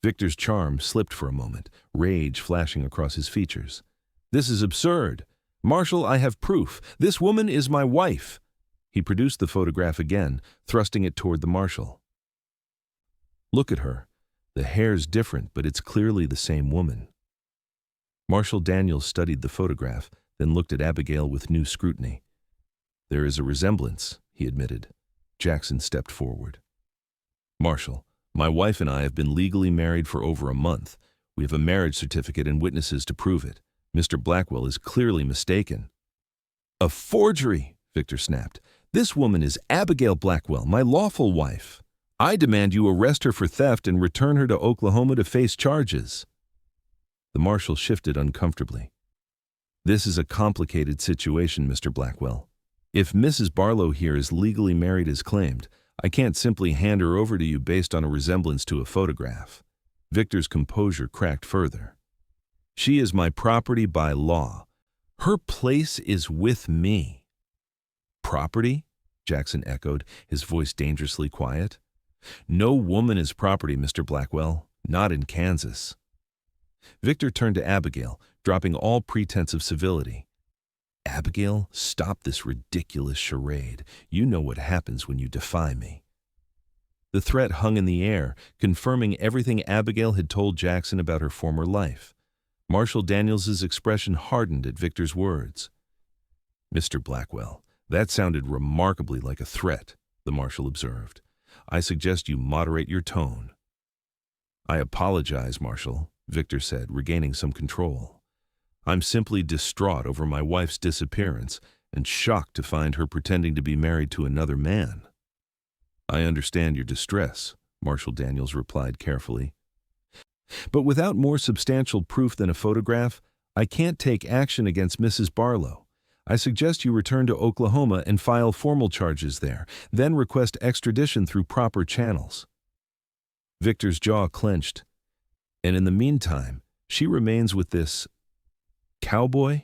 Speaker 1: Victor's charm slipped for a moment, rage flashing across his features. "This is absurd. Marshal, I have proof. This woman is my wife." He produced the photograph again, thrusting it toward the marshal. "Look at her. The hair's different, but it's clearly the same woman." Marshal Daniels studied the photograph, then looked at Abigail with new scrutiny. "There is a resemblance," he admitted. Jackson stepped forward. "Marshal, my wife and I have been legally married for over a month. We have a marriage certificate and witnesses to prove it. Mr. Blackwell is clearly mistaken." "A forgery!" Victor snapped. "This woman is Abigail Blackwell, my lawful wife. I demand you arrest her for theft and return her to Oklahoma to face charges." The marshal shifted uncomfortably. "This is a complicated situation, Mr. Blackwell. If Mrs. Barlow here is legally married as claimed, I can't simply hand her over to you based on a resemblance to a photograph." Victor's composure cracked further. "She is my property by law. Her place is with me." "Property?" Jackson echoed, his voice dangerously quiet. "No woman is property, Mr. Blackwell, not in Kansas." Victor turned to Abigail, dropping all pretense of civility. "Abigail, stop this ridiculous charade. You know what happens when you defy me." The threat hung in the air, confirming everything Abigail had told Jackson about her former life. Marshal Daniels's expression hardened at Victor's words. "Mr. Blackwell, that sounded remarkably like a threat," the marshal observed. "I suggest you moderate your tone." "I apologize, Marshal," Victor said, regaining some control. "I'm simply distraught over my wife's disappearance and shocked to find her pretending to be married to another man." "I understand your distress," Marshal Daniels replied carefully. "But without more substantial proof than a photograph, I can't take action against Mrs. Barlow. I suggest you return to Oklahoma and file formal charges there, then request extradition through proper channels." Victor's jaw clenched. "And in the meantime, she remains with this Cowboy?"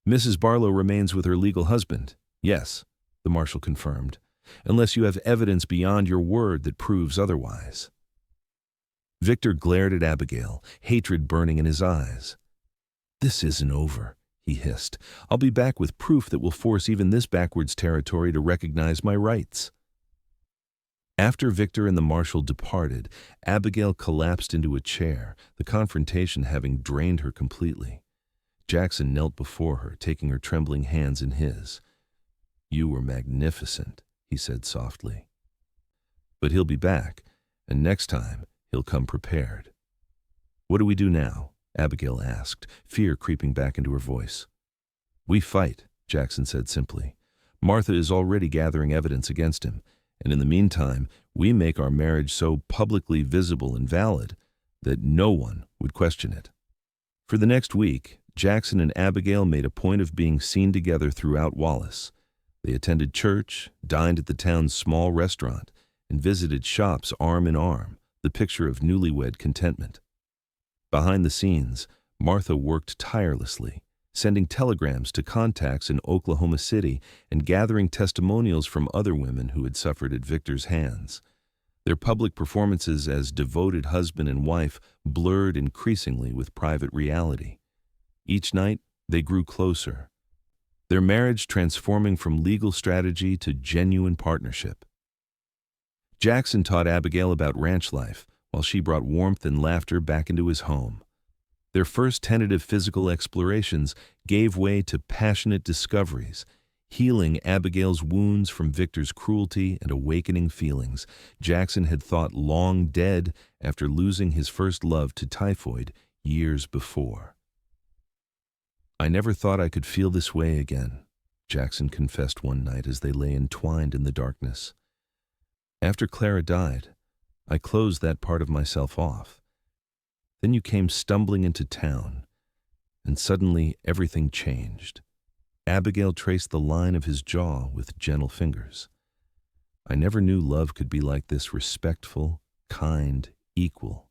Speaker 1: "Mrs. Barlow remains with her legal husband, yes," the marshal confirmed, "unless you have evidence beyond your word that proves otherwise." Victor glared at Abigail, hatred burning in his eyes. "This isn't over," he hissed. "I'll be back with proof that will force even this backwards territory to recognize my rights." After Victor and the marshal departed, Abigail collapsed into a chair, the confrontation having drained her completely. Jackson knelt before her, taking her trembling hands in his. "You were magnificent," he said softly. "But he'll be back, and next time he'll come prepared." "What do we do now?" Abigail asked, fear creeping back into her voice. "We fight," Jackson said simply. "Martha is already gathering evidence against him, and in the meantime, we make our marriage so publicly visible and valid that no one would question it." For the next week, Jackson and Abigail made a point of being seen together throughout Wallace. They attended church, dined at the town's small restaurant, and visited shops arm in arm, the picture of newlywed contentment. Behind the scenes, Martha worked tirelessly, sending telegrams to contacts in Oklahoma City and gathering testimonials from other women who had suffered at Victor's hands. Their public performances as devoted husband and wife blurred increasingly with private reality. Each night, they grew closer, their marriage transforming from legal strategy to genuine partnership. Jackson taught Abigail about ranch life, while she brought warmth and laughter back into his home. Their first tentative physical explorations gave way to passionate discoveries, healing Abigail's wounds from Victor's cruelty and awakening feelings Jackson had thought long dead after losing his first love to typhoid years before. "I never thought I could feel this way again," Jackson confessed one night as they lay entwined in the darkness. "After Clara died, I closed that part of myself off. Then you came stumbling into town, and suddenly everything changed." Abigail traced the line of his jaw with gentle fingers. "I never knew love could be like this, respectful, kind, equal.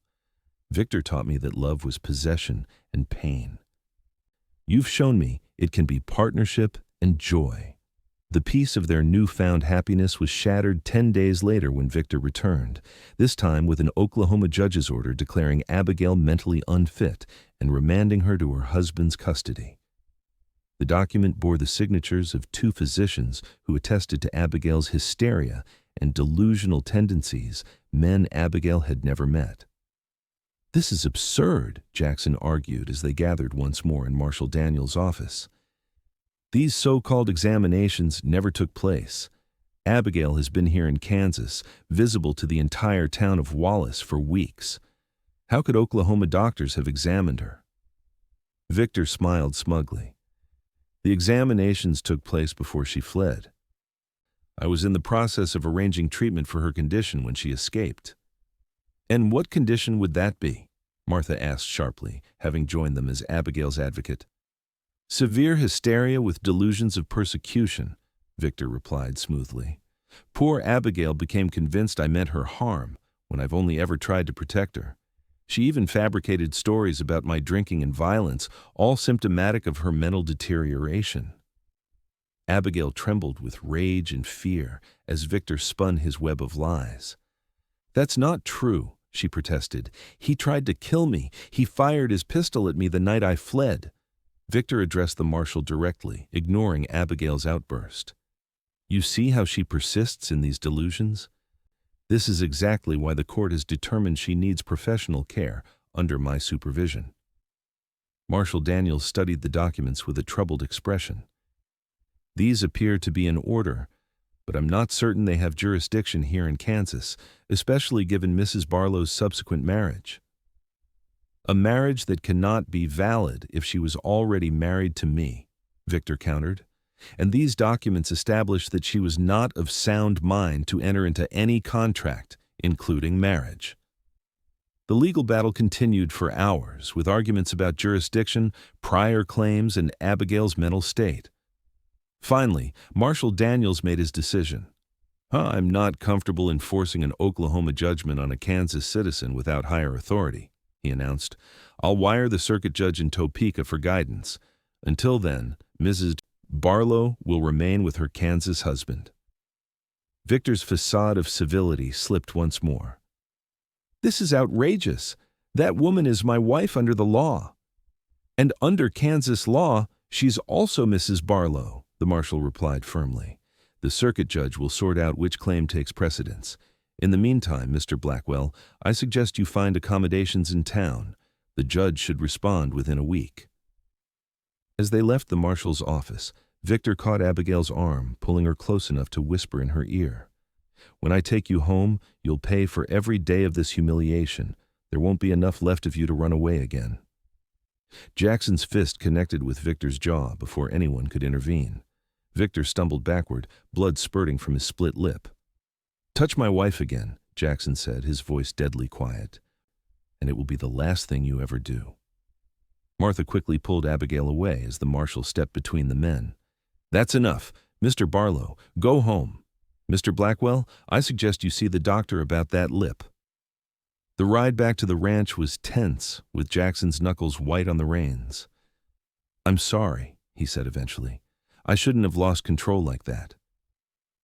Speaker 1: Victor taught me that love was possession and pain. You've shown me it can be partnership and joy." The peace of their newfound happiness was shattered 10 days later when Victor returned, this time with an Oklahoma judge's order declaring Abigail mentally unfit and remanding her to her husband's custody. The document bore the signatures of 2 physicians who attested to Abigail's hysteria and delusional tendencies, men Abigail had never met. "This is absurd," Jackson argued as they gathered once more in Marshal Daniels' office. "These so-called examinations never took place. Abigail has been here in Kansas, visible to the entire town of Wallace for weeks. How could Oklahoma doctors have examined her?" Victor smiled smugly. "The examinations took place before she fled. I was in the process of arranging treatment for her condition when she escaped." "And what condition would that be?" Martha asked sharply, having joined them as Abigail's advocate. "Severe hysteria with delusions of persecution," Victor replied smoothly. "Poor Abigail became convinced I meant her harm when I've only ever tried to protect her. She even fabricated stories about my drinking and violence, all symptomatic of her mental deterioration." Abigail trembled with rage and fear as Victor spun his web of lies. "That's not true," she protested. "He tried to kill me. He fired his pistol at me the night I fled." Victor addressed the marshal directly, ignoring Abigail's outburst. "You see how she persists in these delusions? This is exactly why the court has determined she needs professional care under my supervision." Marshal Daniels studied the documents with a troubled expression. "These appear to be in order, but I'm not certain they have jurisdiction here in Kansas, especially given Mrs. Barlow's subsequent marriage." "A marriage that cannot be valid if she was already married to me," Victor countered. "And these documents establish that she was not of sound mind to enter into any contract, including marriage." The legal battle continued for hours, with arguments about jurisdiction, prior claims, and Abigail's mental state. Finally, Marshal Daniels made his decision. "I'm not comfortable enforcing an Oklahoma judgment on a Kansas citizen without higher authority," he announced. "I'll wire the circuit judge in Topeka for guidance. Until then, Mrs. Barlow will remain with her Kansas husband." Victor's facade of civility slipped once more. "This is outrageous. That woman is my wife under the law." "And under Kansas law, she's also Mrs. Barlow," the marshal replied firmly. "The circuit judge will sort out which claim takes precedence. In the meantime, Mr. Blackwell, I suggest you find accommodations in town. The judge should respond within a week." As they left the marshal's office, Victor caught Abigail's arm, pulling her close enough to whisper in her ear, "When I take you home, you'll pay for every day of this humiliation. There won't be enough left of you to run away again." Jackson's fist connected with Victor's jaw before anyone could intervene. Victor stumbled backward, blood spurting from his split lip. "Touch my wife again," Jackson said, his voice deadly quiet, "and it will be the last thing you ever do." Martha quickly pulled Abigail away as the marshal stepped between the men. "That's enough. Mr. Barlow, go home. Mr. Blackwell, I suggest you see the doctor about that lip." The ride back to the ranch was tense, with Jackson's knuckles white on the reins. "I'm sorry," he said eventually. "I shouldn't have lost control like that."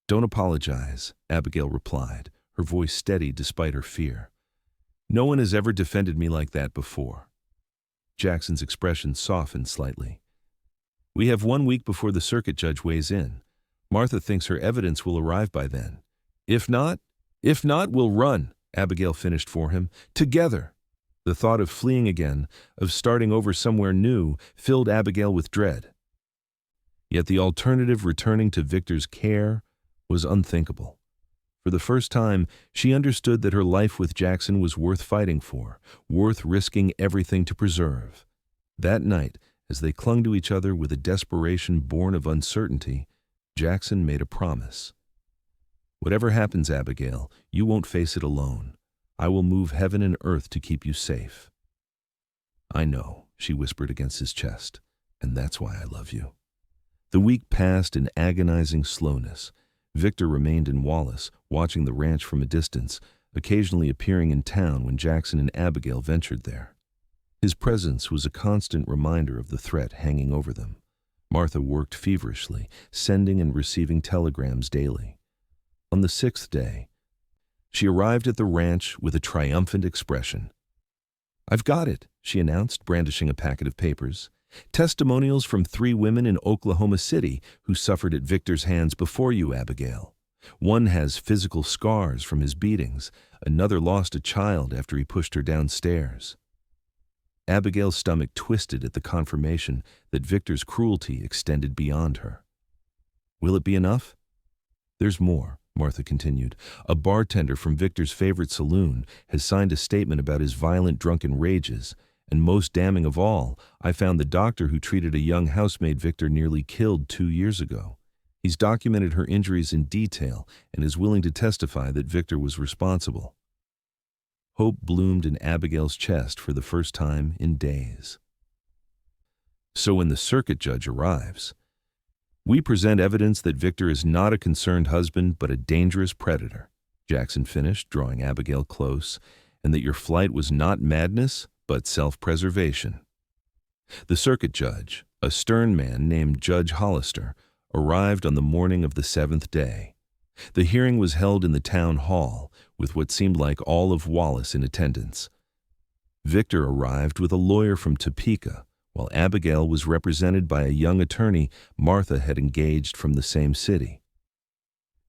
Speaker 1: "Don't apologize," Abigail replied, her voice steady despite her fear. "No one has ever defended me like that before." Jackson's expression softened slightly. "We have 1 week before the circuit judge weighs in. Martha thinks her evidence will arrive by then. If not, we'll run," Abigail finished for him. "Together." The thought of fleeing again, of starting over somewhere new, filled Abigail with dread. Yet the alternative, returning to Victor's care, was unthinkable. For the first time, she understood that her life with Jackson was worth fighting for, worth risking everything to preserve. That night, as they clung to each other with a desperation born of uncertainty, Jackson made a promise. "Whatever happens, Abigail, you won't face it alone. I will move heaven and earth to keep you safe." "I know," she whispered against his chest, "and that's why I love you." The week passed in agonizing slowness. Victor remained in Wallace, watching the ranch from a distance, occasionally appearing in town when Jackson and Abigail ventured there. His presence was a constant reminder of the threat hanging over them. Martha worked feverishly, sending and receiving telegrams daily. On the 6th day, she arrived at the ranch with a triumphant expression. "I've got it," she announced, brandishing a packet of papers. "Testimonials from 3 women in Oklahoma City who suffered at Victor's hands before you, Abigail. One has physical scars from his beatings. Another lost a child after he pushed her downstairs." Abigail's stomach twisted at the confirmation that Victor's cruelty extended beyond her. "Will it be enough?" "There's more," Martha continued. "A bartender from Victor's favorite saloon has signed a statement about his violent drunken rages. And most damning of all, I found the doctor who treated a young housemaid Victor nearly killed 2 years ago. He's documented her injuries in detail and is willing to testify that Victor was responsible." Hope bloomed in Abigail's chest for the first time in days. "So when the circuit judge arrives, we present evidence that Victor is not a concerned husband but a dangerous predator," Jackson finished, drawing Abigail close, "and that your flight was not madness, but self-preservation." The circuit judge, a stern man named Judge Hollister, arrived on the morning of the 7th day. The hearing was held in the town hall, with what seemed like all of Wallace in attendance. Victor arrived with a lawyer from Topeka, while Abigail was represented by a young attorney Martha had engaged from the same city.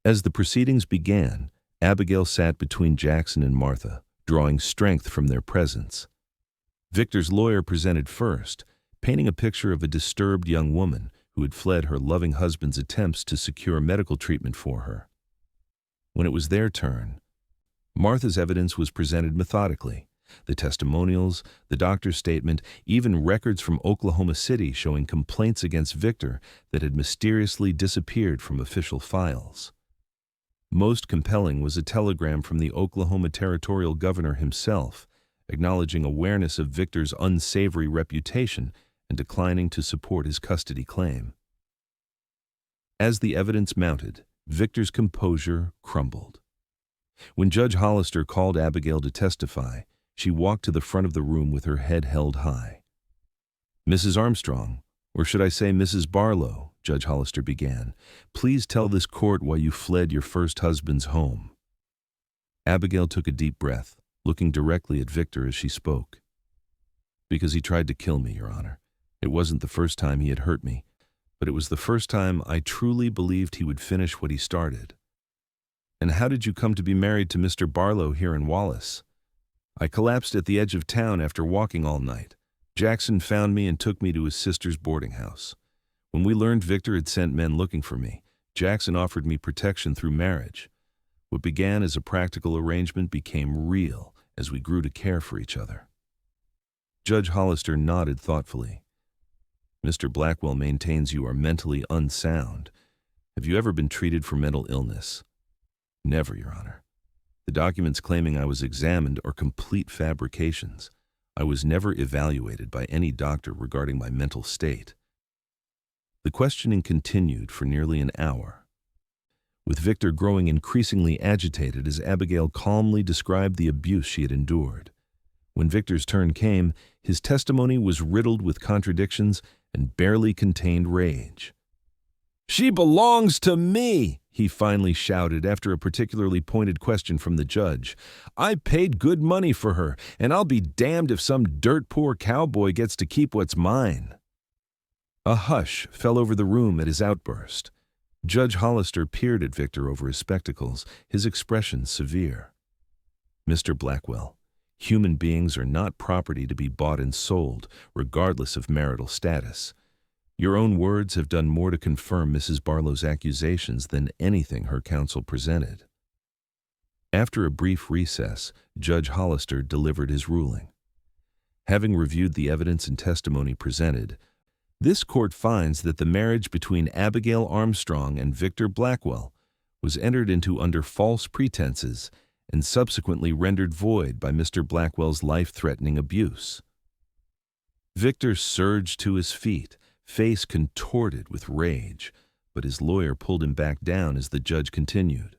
Speaker 1: As the proceedings began, Abigail sat between Jackson and Martha, drawing strength from their presence. Victor's lawyer presented first, painting a picture of a disturbed young woman who had fled her loving husband's attempts to secure medical treatment for her. When it was their turn, Martha's evidence was presented methodically. The testimonials, the doctor's statement, even records from Oklahoma City showing complaints against Victor that had mysteriously disappeared from official files. Most compelling was a telegram from the Oklahoma Territorial Governor himself, acknowledging awareness of Victor's unsavory reputation and declining to support his custody claim. As the evidence mounted, Victor's composure crumbled. When Judge Hollister called Abigail to testify, she walked to the front of the room with her head held high. "Mrs. Armstrong, or should I say Mrs. Barlow," Judge Hollister began, "please tell this court why you fled your first husband's home." Abigail took a deep breath, looking directly at Victor as she spoke. "Because he tried to kill me, Your Honor. It wasn't the first time he had hurt me, but it was the first time I truly believed he would finish what he started." And how did you come to be married to Mr. Barlow here in Wallace? I collapsed at the edge of town after walking all night. Jackson found me and took me to his sister's boarding house. When we learned Victor had sent men looking for me, Jackson offered me protection through marriage. What began as a practical arrangement became real as we grew to care for each other. Judge Hollister nodded thoughtfully. Mr. Blackwell maintains you are mentally unsound. Have you ever been treated for mental illness? Never, Your Honor. The documents claiming I was examined are complete fabrications. I was never evaluated by any doctor regarding my mental state. The questioning continued for nearly an hour, with Victor growing increasingly agitated as Abigail calmly described the abuse she had endured. When Victor's turn came, his testimony was riddled with contradictions and barely contained rage. "She belongs to me," he finally shouted after a particularly pointed question from the judge. "I paid good money for her, and I'll be damned if some dirt-poor cowboy gets to keep what's mine." A hush fell over the room at his outburst. Judge Hollister peered at Victor over his spectacles, his expression severe. "Mr. Blackwell, human beings are not property to be bought and sold, regardless of marital status. Your own words have done more to confirm Mrs. Barlow's accusations than anything her counsel presented." After a brief recess, Judge Hollister delivered his ruling. Having reviewed the evidence and testimony presented, this court finds that the marriage between Abigail Armstrong and Victor Blackwell was entered into under false pretenses and subsequently rendered void by Mr. Blackwell's life-threatening abuse. Victor surged to his feet, face contorted with rage, but his lawyer pulled him back down as the judge continued.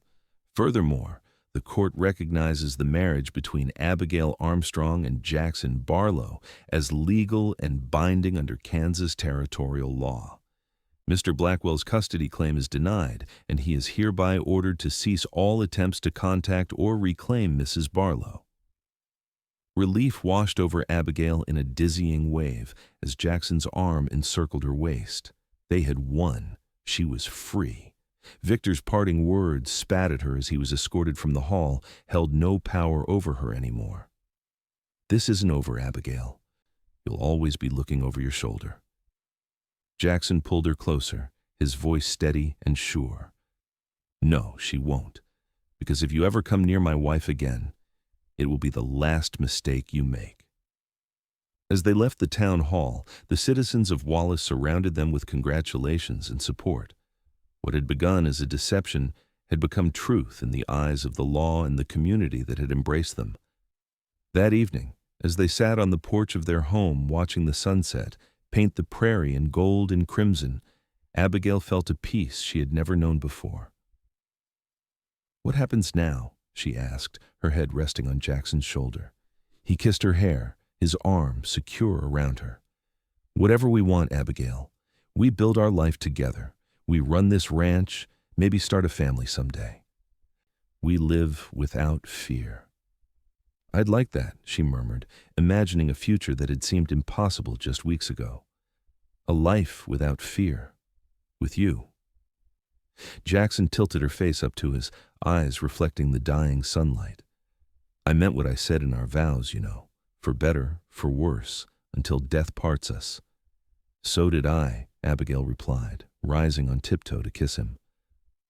Speaker 1: Furthermore, the court recognizes the marriage between Abigail Armstrong and Jackson Barlow as legal and binding under Kansas territorial law. Mr. Blackwell's custody claim is denied, and he is hereby ordered to cease all attempts to contact or reclaim Mrs. Barlow. Relief washed over Abigail in a dizzying wave as Jackson's arm encircled her waist. They had won. She was free. Victor's parting words spat at her as he was escorted from the hall held no power over her anymore. "This isn't over, Abigail. You'll always be looking over your shoulder." Jackson pulled her closer, his voice steady and sure. "No, she won't, because if you ever come near my wife again, it will be the last mistake you make." As they left the town hall, the citizens of Wallace surrounded them with congratulations and support. What had begun as a deception had become truth in the eyes of the law and the community that had embraced them. That evening, as they sat on the porch of their home watching the sunset paint the prairie in gold and crimson, Abigail felt a peace she had never known before. "What happens now?" she asked, her head resting on Jackson's shoulder. He kissed her hair, his arm secure around her. "Whatever we want, Abigail. We build our life together. We run this ranch, maybe start a family someday. We live without fear." "I'd like that," she murmured, imagining a future that had seemed impossible just weeks ago. "A life without fear. With you." Jackson tilted her face up to his eyes reflecting the dying sunlight. "I meant what I said in our vows, you know, for better, for worse, until death parts us." "So did I," Abigail replied, rising on tiptoe to kiss him.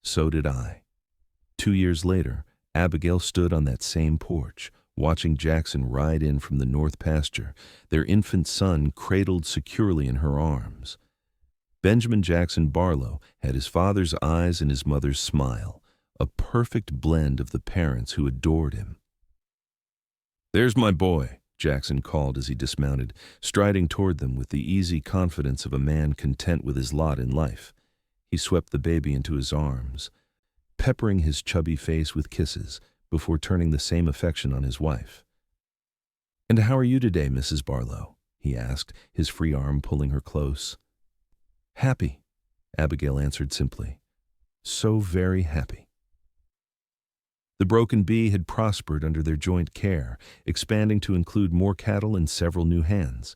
Speaker 1: "So did I." 2 years later, Abigail stood on that same porch, watching Jackson ride in from the north pasture, their infant son cradled securely in her arms. Benjamin Jackson Barlow had his father's eyes and his mother's smile, a perfect blend of the parents who adored him. "There's my boy," Jackson called as he dismounted, striding toward them with the easy confidence of a man content with his lot in life. He swept the baby into his arms, peppering his chubby face with kisses before turning the same affection on his wife. "And how are you today, Mrs. Barlow?" he asked, his free arm pulling her close. "Happy," Abigail answered simply. "So very happy." The Broken Bee had prospered under their joint care, expanding to include more cattle and several new hands.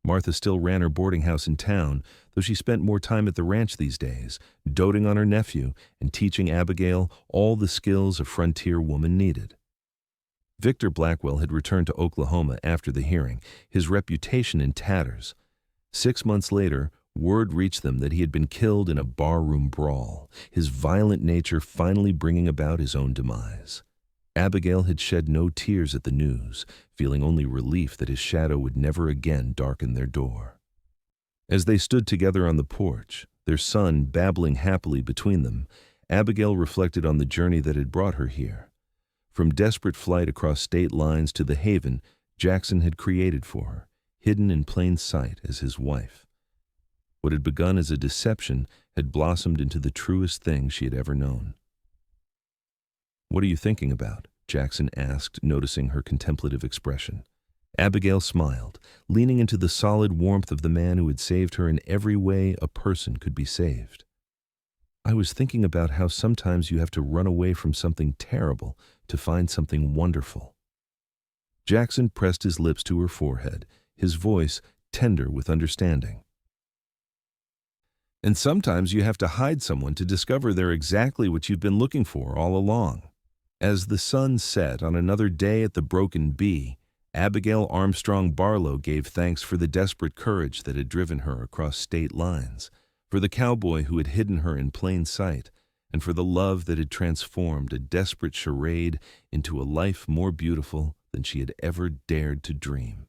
Speaker 1: Martha still ran her boarding house in town, though she spent more time at the ranch these days, doting on her nephew and teaching Abigail all the skills a frontier woman needed. Victor Blackwell had returned to Oklahoma after the hearing, his reputation in tatters. 6 months later, word reached them that he had been killed in a barroom brawl, his violent nature finally bringing about his own demise. Abigail had shed no tears at the news, feeling only relief that his shadow would never again darken their door. As they stood together on the porch, their son babbling happily between them, Abigail reflected on the journey that had brought her here. From desperate flight across state lines to the haven Jackson had created for her, hidden in plain sight as his wife. What had begun as a deception had blossomed into the truest thing she had ever known. "What are you thinking about?" Jackson asked, noticing her contemplative expression. Abigail smiled, leaning into the solid warmth of the man who had saved her in every way a person could be saved. "I was thinking about how sometimes you have to run away from something terrible to find something wonderful." Jackson pressed his lips to her forehead, his voice tender with understanding. "And sometimes you have to hide someone to discover they're exactly what you've been looking for all along." As the sun set on another day at the Broken Bee, Abigail Armstrong Barlow gave thanks for the desperate courage that had driven her across state lines, for the cowboy who had hidden her in plain sight, and for the love that had transformed a desperate charade into a life more beautiful than she had ever dared to dream.